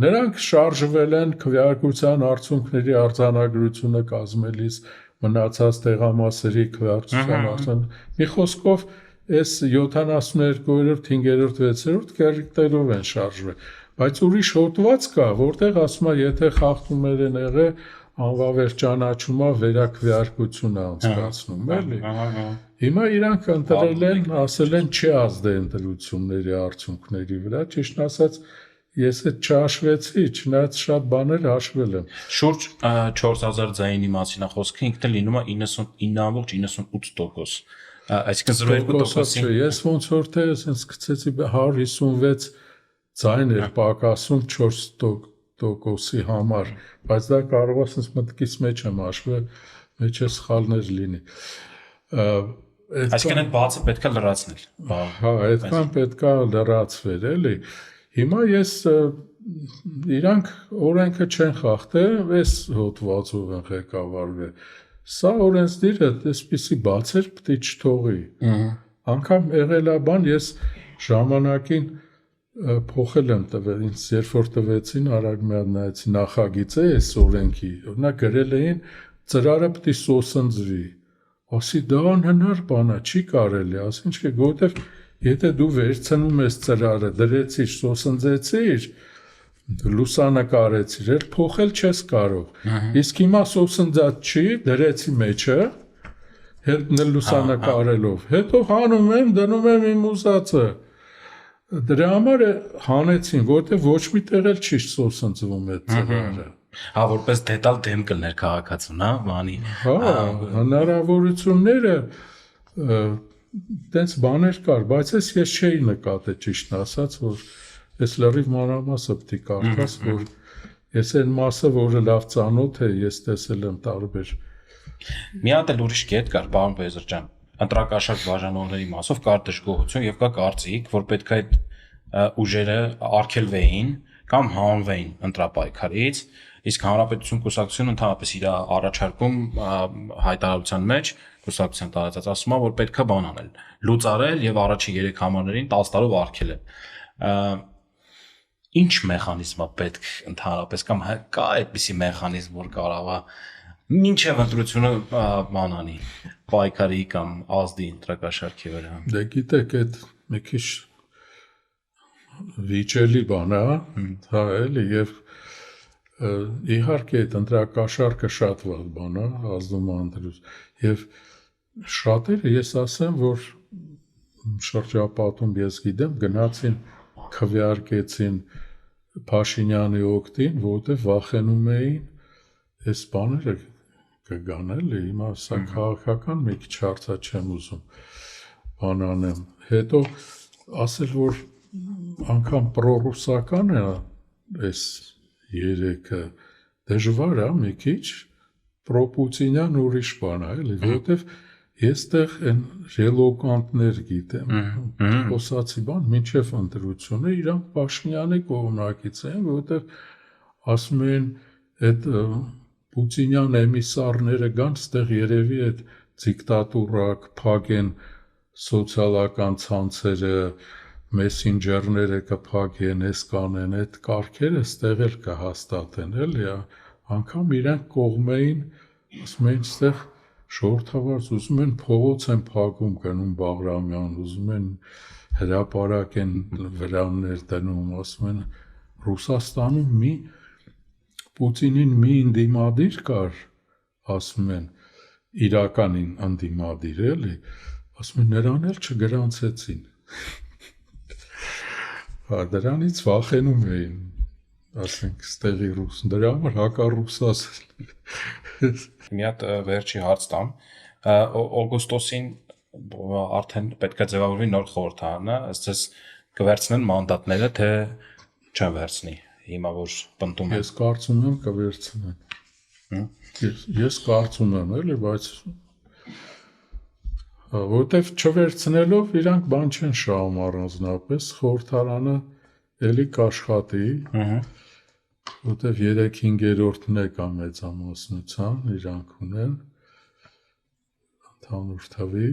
Speaker 1: նրանք շարժվել են քվեարկության արդյունքների արձանագրությունը կազմելիս մնացած տեղամասերի քվեարկության արդյունք։ Մի խոսքով, այս 72-րդ, 5-րդ, 6-րդ կերիկտերով են շարժվել, բայց ուրիշ հոդված կա, որտեղ ասում է, եթե խախտումներ են եղել, անվավեր ճանաչումա վերաքվեարկություն է անցկացնում, էլի։ Հիմա իրանք ընտրել են, ասել են չի ազդել ընտրությունների արդյունքների վրա, ճիշտ ասած, ես այդ չհաշվեցի, չնայած շատ բաներ հաշվել եմ։
Speaker 2: Շուրջ 4000 ձայնի մասին է խոսքը, ինքն էլ լինում է 99.98%։ Այսինքն 0.2%-ին։
Speaker 1: Ես ոնց որ թե ասենց գցեցի 156 ձայն էր պակասում 4%-ի համար, բայց դա կարող է ասենց մտքից մեջ եմ հաշվել, մեջ է սխալներ լինի։
Speaker 2: Այսինքն այդ բացը պետք է լրացնել։
Speaker 1: Հա, այդքան պետք է լրացվեր, էլի։ Հիմա ես իրանք օրենքը չեն խախտել, այս հոդվածով են ղեկավարվել։ Սա օրենսդիրը այսպիսի բացեր պետք է չթողի։ Անկամ եղել է բան, ես ժամանակին փոխել եմ տվել, ինձ երբ որ տվեցին, արագ մի հատ նայեցի նախագիծը այս օրենքի, օրինակ գրել էին ծրարը պետք է սոսնձվի։ Ասի դա անհնար բան է, չի կարելի, ասի ինչ է, որովհետև եթե դու վերցնում ես ծրարը, դրեցիր, սոսնձեցիր, լուսանկարեցիր, էլ փոխել չես կարող։ Իսկ հիմա սոսնձած չի, դրեցի մեջը, լուսանկարելով, հետո հանում եմ, դնում եմ իմ ուզածը։ Դրա համար հանեցին, որովհետև ոչ մի տեղ էլ չի սոսնձվում այդ ծրարը։
Speaker 2: Հա, որպես դետալ դեմ կլներ քաղաքացուն, հա, բանի։
Speaker 1: Հա, հնարավորությունները տենց բաներ կար, բայց ես չէի նկատել ճիշտ ասած, որ ես լրիվ մանրամասը պետք է կարդաս, որ ես այն մասը, որը լավ ծանոթ է, ես տեսել եմ տարբեր։
Speaker 2: Մի հատ էլ ուրիշ կետ կար, պարոն Բեզրջան, ընտրակաշառք բաժանողների մասով կար դժգոհություն եւ կա կարծիք, որ պետք է այդ ուժերը արգելվեին կամ հանվեին ընտրապայքարից, իսկ Հանրապետություն կուսակցությունը ընդհանրապես իր առաջարկում հայտարարության մեջ կուսակցության տարածած ասում է, որ պետք է բան անել, լուծարել եւ առաջին 3 համարներին 10 տարով արգելել։ Ինչ մեխանիզմ է պետք ընդհանրապես կամ կա այդպիսի մեխանիզմ, որ կարող է մինչև ընտրությունը բան անի, պայքարի կամ ազդի ընտրակաշառքի վրա։
Speaker 1: Դե գիտեք, այդ մի քիչ վիճելի բան է, հա, էլի, եւ իհարկե այդ ընտրակաշառքը շատ վատ բան է, ազդում անդրուց, եւ շատերը ես ասեմ, որ շրջապատում ես գիտեմ, գնացին քվեարկեցին Փաշինյանի օգտին, որտեղ վախենում էին այս բաները կգան էլի, հիմա սա քաղաքական մի քիչ հարցա չեմ ուզում բան անեմ, հետո ասել, որ անգամ պրոռուսական է այս երեքը, դժվար է մի քիչ, պրոպուտինյան ուրիշ բան է, էլի, որտեղ ես տեղ են ռելոկանտներ գիտեմ, խոսացի բան, մինչև ընտրությունը իրանք Փաշինյանի կողմնակից են, որտեղ ասում են այդ Պուտինյան էմիսարները գան, ստեղ երևի այդ դիկտատուրա կփակեն սոցիալական ցանցերը, մեսենջերները կփակեն, այս կանեն, այդ կարգերը ստեղ էլ կհաստատեն, էլի, անգամ իրանք կողմեին, ասում են, ստեղ ժողովրդավարս ուզում են փողոց են փակում գնում Բաղրամյան, ուզում են հրապարակ են վրաններ դնում, ասում են Ռուսաստանում մի Պուտինին մի ընդդիմադիր կար, ասում են իրականին ընդդիմադիր էլի, ասում են նրան էլ չգրանցեցին, դրանից վախենում էին, ասենք ստեղի ռուս, դրա համար հակառուսասել։
Speaker 2: Մի հատ վերջի հարց տամ, օգոստոսին արդեն պետք է ձևավորվի նոր խորհրդարանը, ըստ ես կվերցնեն մանդատները, թե չեն վերցնի, հիմա որ պնդում են։
Speaker 1: Ես կարծում եմ կվերցնեն։ Ես կարծում եմ էլի, բայց որտեվ չվերցնելով իրանք բան չեն շահում առանձնապես, խորհրդարանը էլի կաշխատի, որտեվ 3/5-ն է կա մեծամասնության, իրանք ունեն ընդհանուր թվի,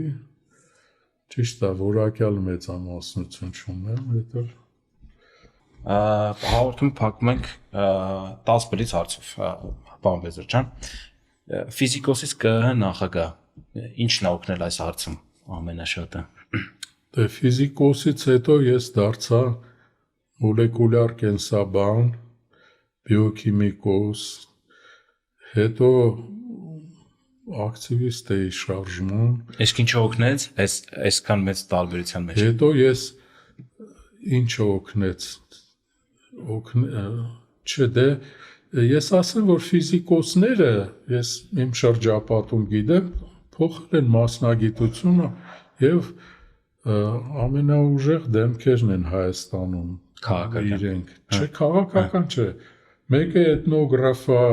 Speaker 1: ճիշտ է, որակյալ մեծամասնություն չունեն, հետո
Speaker 2: հաղորդում փակում ենք 10 բրից հարցով, պարոն Բեզրջյան, ֆիզիկոսից ԿՀ նախագահ, ինչն է օգնել այս հարցում ամենաշատը։
Speaker 1: Դե ֆիզիկոսից հետո ես դարձա մոլեկուլյար կենսաբան, բիոքիմիկոս, հետո ակտիվիստ էի շարժման։
Speaker 2: Իսկ ինչը օգնեց այսքան մեծ տարբերության մեջ։
Speaker 1: Հետո ես ինչը օգնեց, չէ դե ես ասեմ, որ ֆիզիկոսները, ես իմ շրջապատում գիտեմ, փոխել են մասնագիտությունը եւ ամենաուժեղ դեմքերն են Հայաստանում իրենք, չէ քաղաքական չէ, մեկը էթնոգրաֆ է,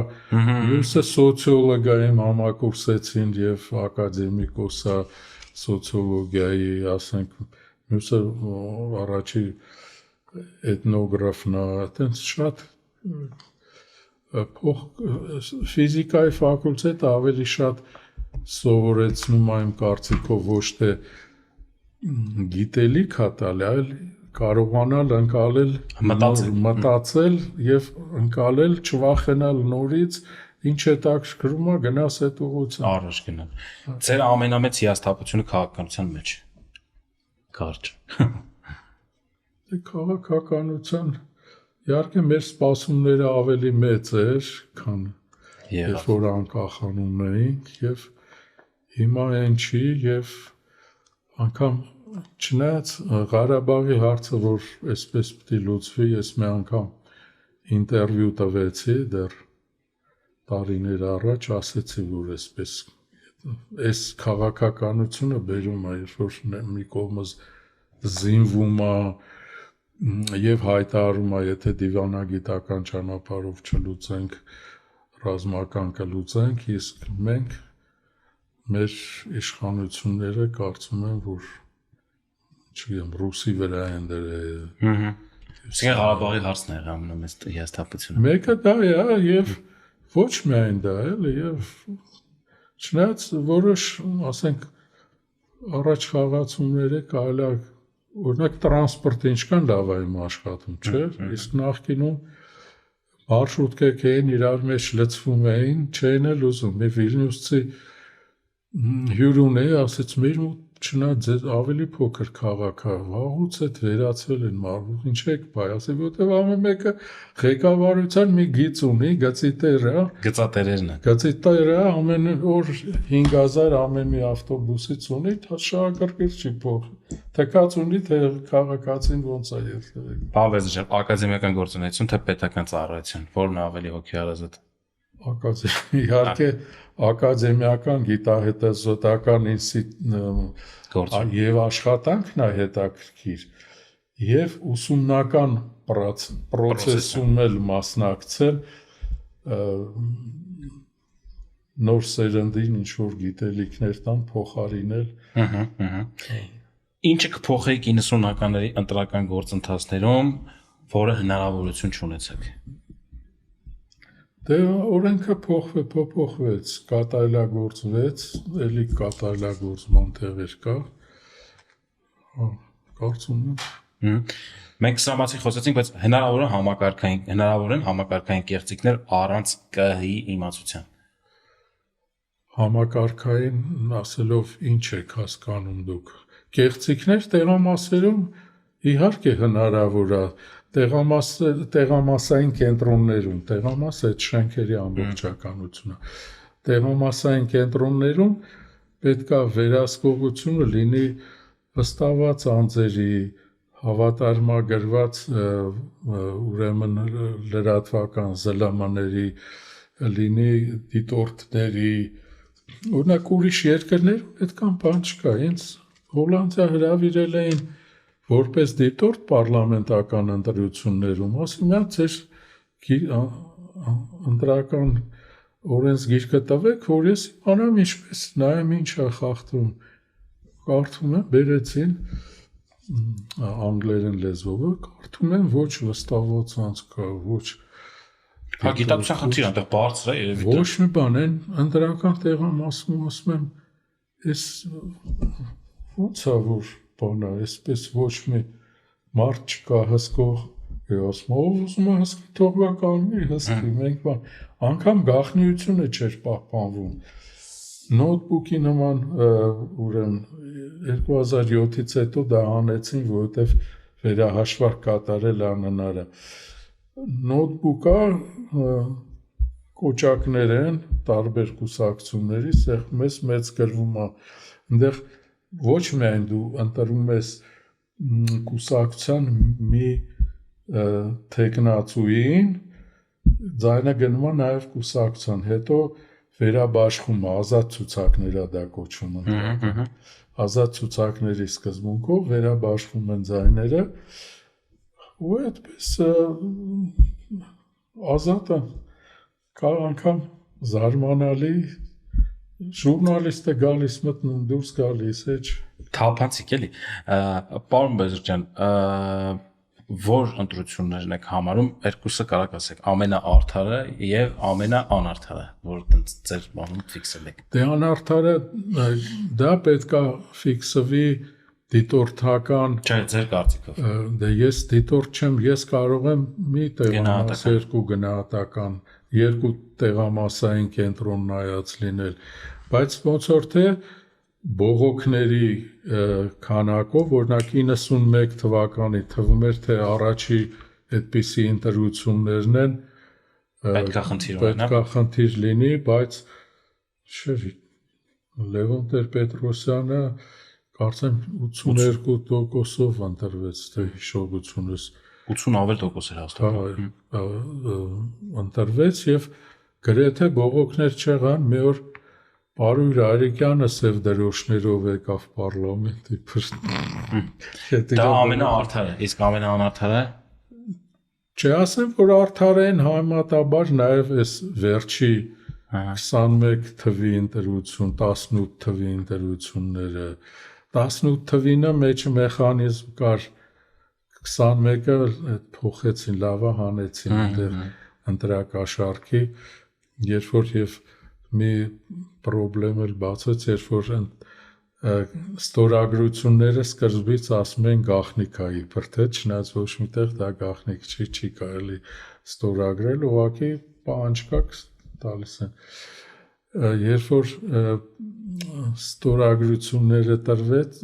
Speaker 1: մյուսը սոցիոլոգ է, իմ համակուրսեցին եւ ակադեմիկոս է սոցիոլոգիայի, ասենք, մյուսը առաջի էթնոգրաֆն է, այտենց շատ ֆիզիկայի ֆակուլտետը ավելի շատ սովորեցնում այն կարծիքով ոչ թե գիտելիք է տալի, այլ կարողանալ ընկալել, մտածել եւ ընկալել, չվախենալ նորից, ինչ հետաքրքրում է գնաս այդ ուղղությամբ։
Speaker 2: Առաջ գնալ։ Ձեր ամենամեծ հիասթափությունը քաղաքականության մեջ։ Կարճ։
Speaker 1: Դե քաղաքականության իհարկե մեր սպասումները ավելի մեծ էր, քան երբ որ անկախանում էինք եւ հիմա այն չի եւ անգամ չնայած Ղարաբաղի հարցը, որ այսպես պիտի լուծվի, ես մի անգամ ինտերվյու տվեցի դեռ տարիներ առաջ, ասեցի, որ այս քաղաքականությունը բերում է, երբ որ մի կողմս զինվում է եւ հայտարարում է, եթե դիվանագիտական ճանապարհով չլուծենք, ռազմական կլուծենք, իսկ մենք մեր իշխանությունները կարծում են, որ չգիտեմ, ռուսի վրա են դրել։
Speaker 2: Իսկ Ղարաբաղի հարցն է ամենամեծ հիասթափությունը։
Speaker 1: Մեկը դա է, եւ ոչ միայն դա, էլի, եւ չնայած որոշ, ասենք, առաջ խաղացումները կարելի է, օրինակ տրանսպորտը ինչքան լավ է իմ աշխատում, չէ՞, իսկ նախկինում մարշրուտկեր էին իրար մեջ լցվում էին, չէին էլ ուզում, մի Վիլնյուսցի հյուր ունեի, ասեց մեր մոտ չնայած ավելի փոքր քաղաք է, վաղուց այդ վերացել են մարդ, ինչ եք բայ, ասի, որտեվ ամեն մեկը ղեկավարության մի գիծ ունի,
Speaker 2: գծատերերն են։
Speaker 1: գծատերը ամեն օր 5000 ամեն մի ավտոբուսից ունի, շահագրգիռ չի փոխ, թքած ունի, թե քաղաքացին ոնց է եղել։
Speaker 2: Պարզ է, ակադեմիական գործունեություն, թե պետական ծառայություն, որն է ավելի հոգեարազատ։
Speaker 1: Իհարկե ակադեմիական գիտահետազոտական եւ աշխատանքն է հետաքրքիր եւ ուսումնական պրոցեսում էլ մասնակցել նոր սերնդին ինչ որ գիտելիքներ տան փոխարինել
Speaker 2: Ինչը կփոխեիք 90-ականների ընտրական գործընթացներում, որը հնարավորություն չունեցեք։
Speaker 1: Դե օրենքը փոփոխվեց, կատարելագործվեց, էլի կատարելագործման տեղեր կա։ Կարծում եմ։
Speaker 2: Մենք սամացի խոսեցինք, բայց հնարավոր են համակարգային կեղծիքներ առանց ԿՀ-ի իմացության։
Speaker 1: Համակարգային ասելով ինչ եք հասկանում դուք։ Կեղծիքներ տեղամասերում իհարկե հնարավոր է տեղամասային կենտրոններում, տեղամասը այդ շենքերի ամբողջականությունը։ Տեղամասային կենտրոններում պետք է վերահսկողությունը լինի վստահված անձերի, հավատարմագրված ուրեմն լրատվական ԶԼՄ-ների, լինի դիտորդների, օրինակ ուրիշ երկրներում այդքան բան չկա, ինձ Հոլանդիա հրավիրել էին որպես դիտորդ պարլամենտական ընտրություններում, ասում եմ, ձեր ընտրական օրենսգիրքը տվեք, որ ես իմանամ ինչպես նայեմ ինչ է խախտում, կարդում եմ, բերեցին անգլերեն լեզվով, կարդում եմ ոչ վստահված անձ կա, ոչ
Speaker 2: գիտակցության խնդիր այնտեղ բարձր է երևի։
Speaker 1: Ոչ մի բան են ընտրական տեղամասում ասում եմ, ես ոնց է որ բանա, այսպես ոչ մի մարդ չկա հսկող, ասում ով ուզում է հսկի թողակալնի հսկի, մենք բան, անգամ գաղտնիությունը չէր պահպանվում, նոթբուքի նման ուրեմն 2007-ից հետո դա անեցին, որովհետև վերահաշվարկ կատարել անհնար է, նոթբուկա կոճակներ են, տարբեր կուսակցությունների, մեծ գրվում է, այնտեղ ոչ միայն դու ընտրում ես կուսակցության մի թեկնածուին, ձայնը գնում է նաև կուսակցության, հետո վերաբաշխում ազատ ցուցակներ դա կոչվում է, ազատ ցուցակների սկզբունքով վերաբաշխում են ձայները, ու այդպես ազատը կա անգամ զարմանալի ժուրնալիստը գալիս մտնում դուրս գալիս էջ
Speaker 2: թափանցիկ էլի պարոն Բեզրջյան որ ընտրություններն եք համարում երկուսը կարող ասեք ամենաարդարը եւ ամենաանարդարը որ ձեր բանում ֆիքսել եք
Speaker 1: դե անարդարը դա պետքա ֆիքսվի դիտորդական
Speaker 2: չէ ձեր կարծիքով
Speaker 1: դե ես դիտորդ չեմ ես կարող եմ մի տեղամաս երկու գնահատական երկու տեղամասային կենտրոն նայած լինել բայց ոնց որ թե բողոքների քանակով օրինակ 91 թվականի թվում էր թե առաջի այդպիսի ընտրություններն են պետքա խնդիր լինի բայց շերի Լևոն Տեր-Պետրոսյանը կարծեմ 82%-ով ընտրվեց թե հիշողությունս
Speaker 2: 80 ավել տոկոս էր հաստատ
Speaker 1: ընտրվեց եւ գրեթե բողոքներ չեղան մի օր Պարույր Արիկյանը սև դրոշներով եկավ պարլամենտի
Speaker 2: դա ամենաարդարը իսկ ամենաանարդարը
Speaker 1: չէ ասեմ որ արդար են համատաբար նաեւ այս վերջի 21 թվի ընտրություն, 18 թվի ընտրությունները, 18 թվինը մեջը մեխանիզմ կար, 21-ը փոխեցին, լավա հանեցին այնտեղ ընտրակաշառքի, երբ որ եւ մի պրոբլեմ էլ բացեց, երբ որ ստորագրությունները սկզբից ասում են գաղտնիք է իբր թե չնայած ոչ միտեղ դա գաղտնիք չի կարելի ստորագրել, ուղղակի պահանջկակ տալիս են։ Երբ որ ստորագրությունները տրվեց,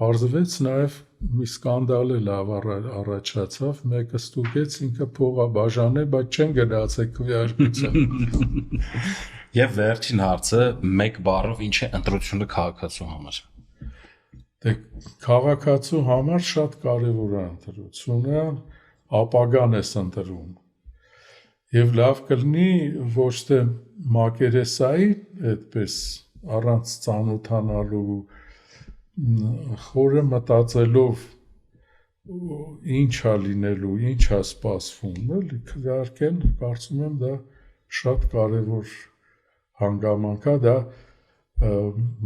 Speaker 1: պարզվեց նաև մի սկանդալ էլ առաջացավ, մեկը ստուգեց ինքը փողա բաժանել, բայց չեն գնացել քվեարկության։
Speaker 2: Եվ վերջին հարցը մեկ բառով ինչ է ընտրությունը քաղաքացու համար։
Speaker 1: Դե քաղաքացու համար շատ կարևոր է ընտրությունը, ապագան ես ընտրում։ Եվ լավ կլինի ոչ թե մակերեսայի այդպես առանց ծանոթանալու խորը մտածելով ինչ է լինելու, ինչ է սպասվում, էլի քվեարկեն, կարծում եմ դա շատ կարևոր հանգամանք է, դա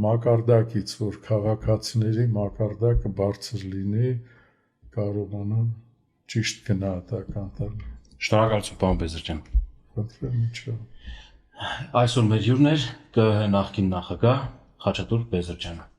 Speaker 1: մակարդակից, որ քաղաքացիների մակարդակը բարձր լինի, կարողանան ճիշտ գնահատական տալ։
Speaker 2: Շնորհակալություն, պարոն Բեզրջյան։
Speaker 1: Խնդրեմ, ինչա։
Speaker 2: Այսօր մեր հյուրն էր ԿԸՀ նախկին նախագահ Խաչատուր Բեզրջյանը։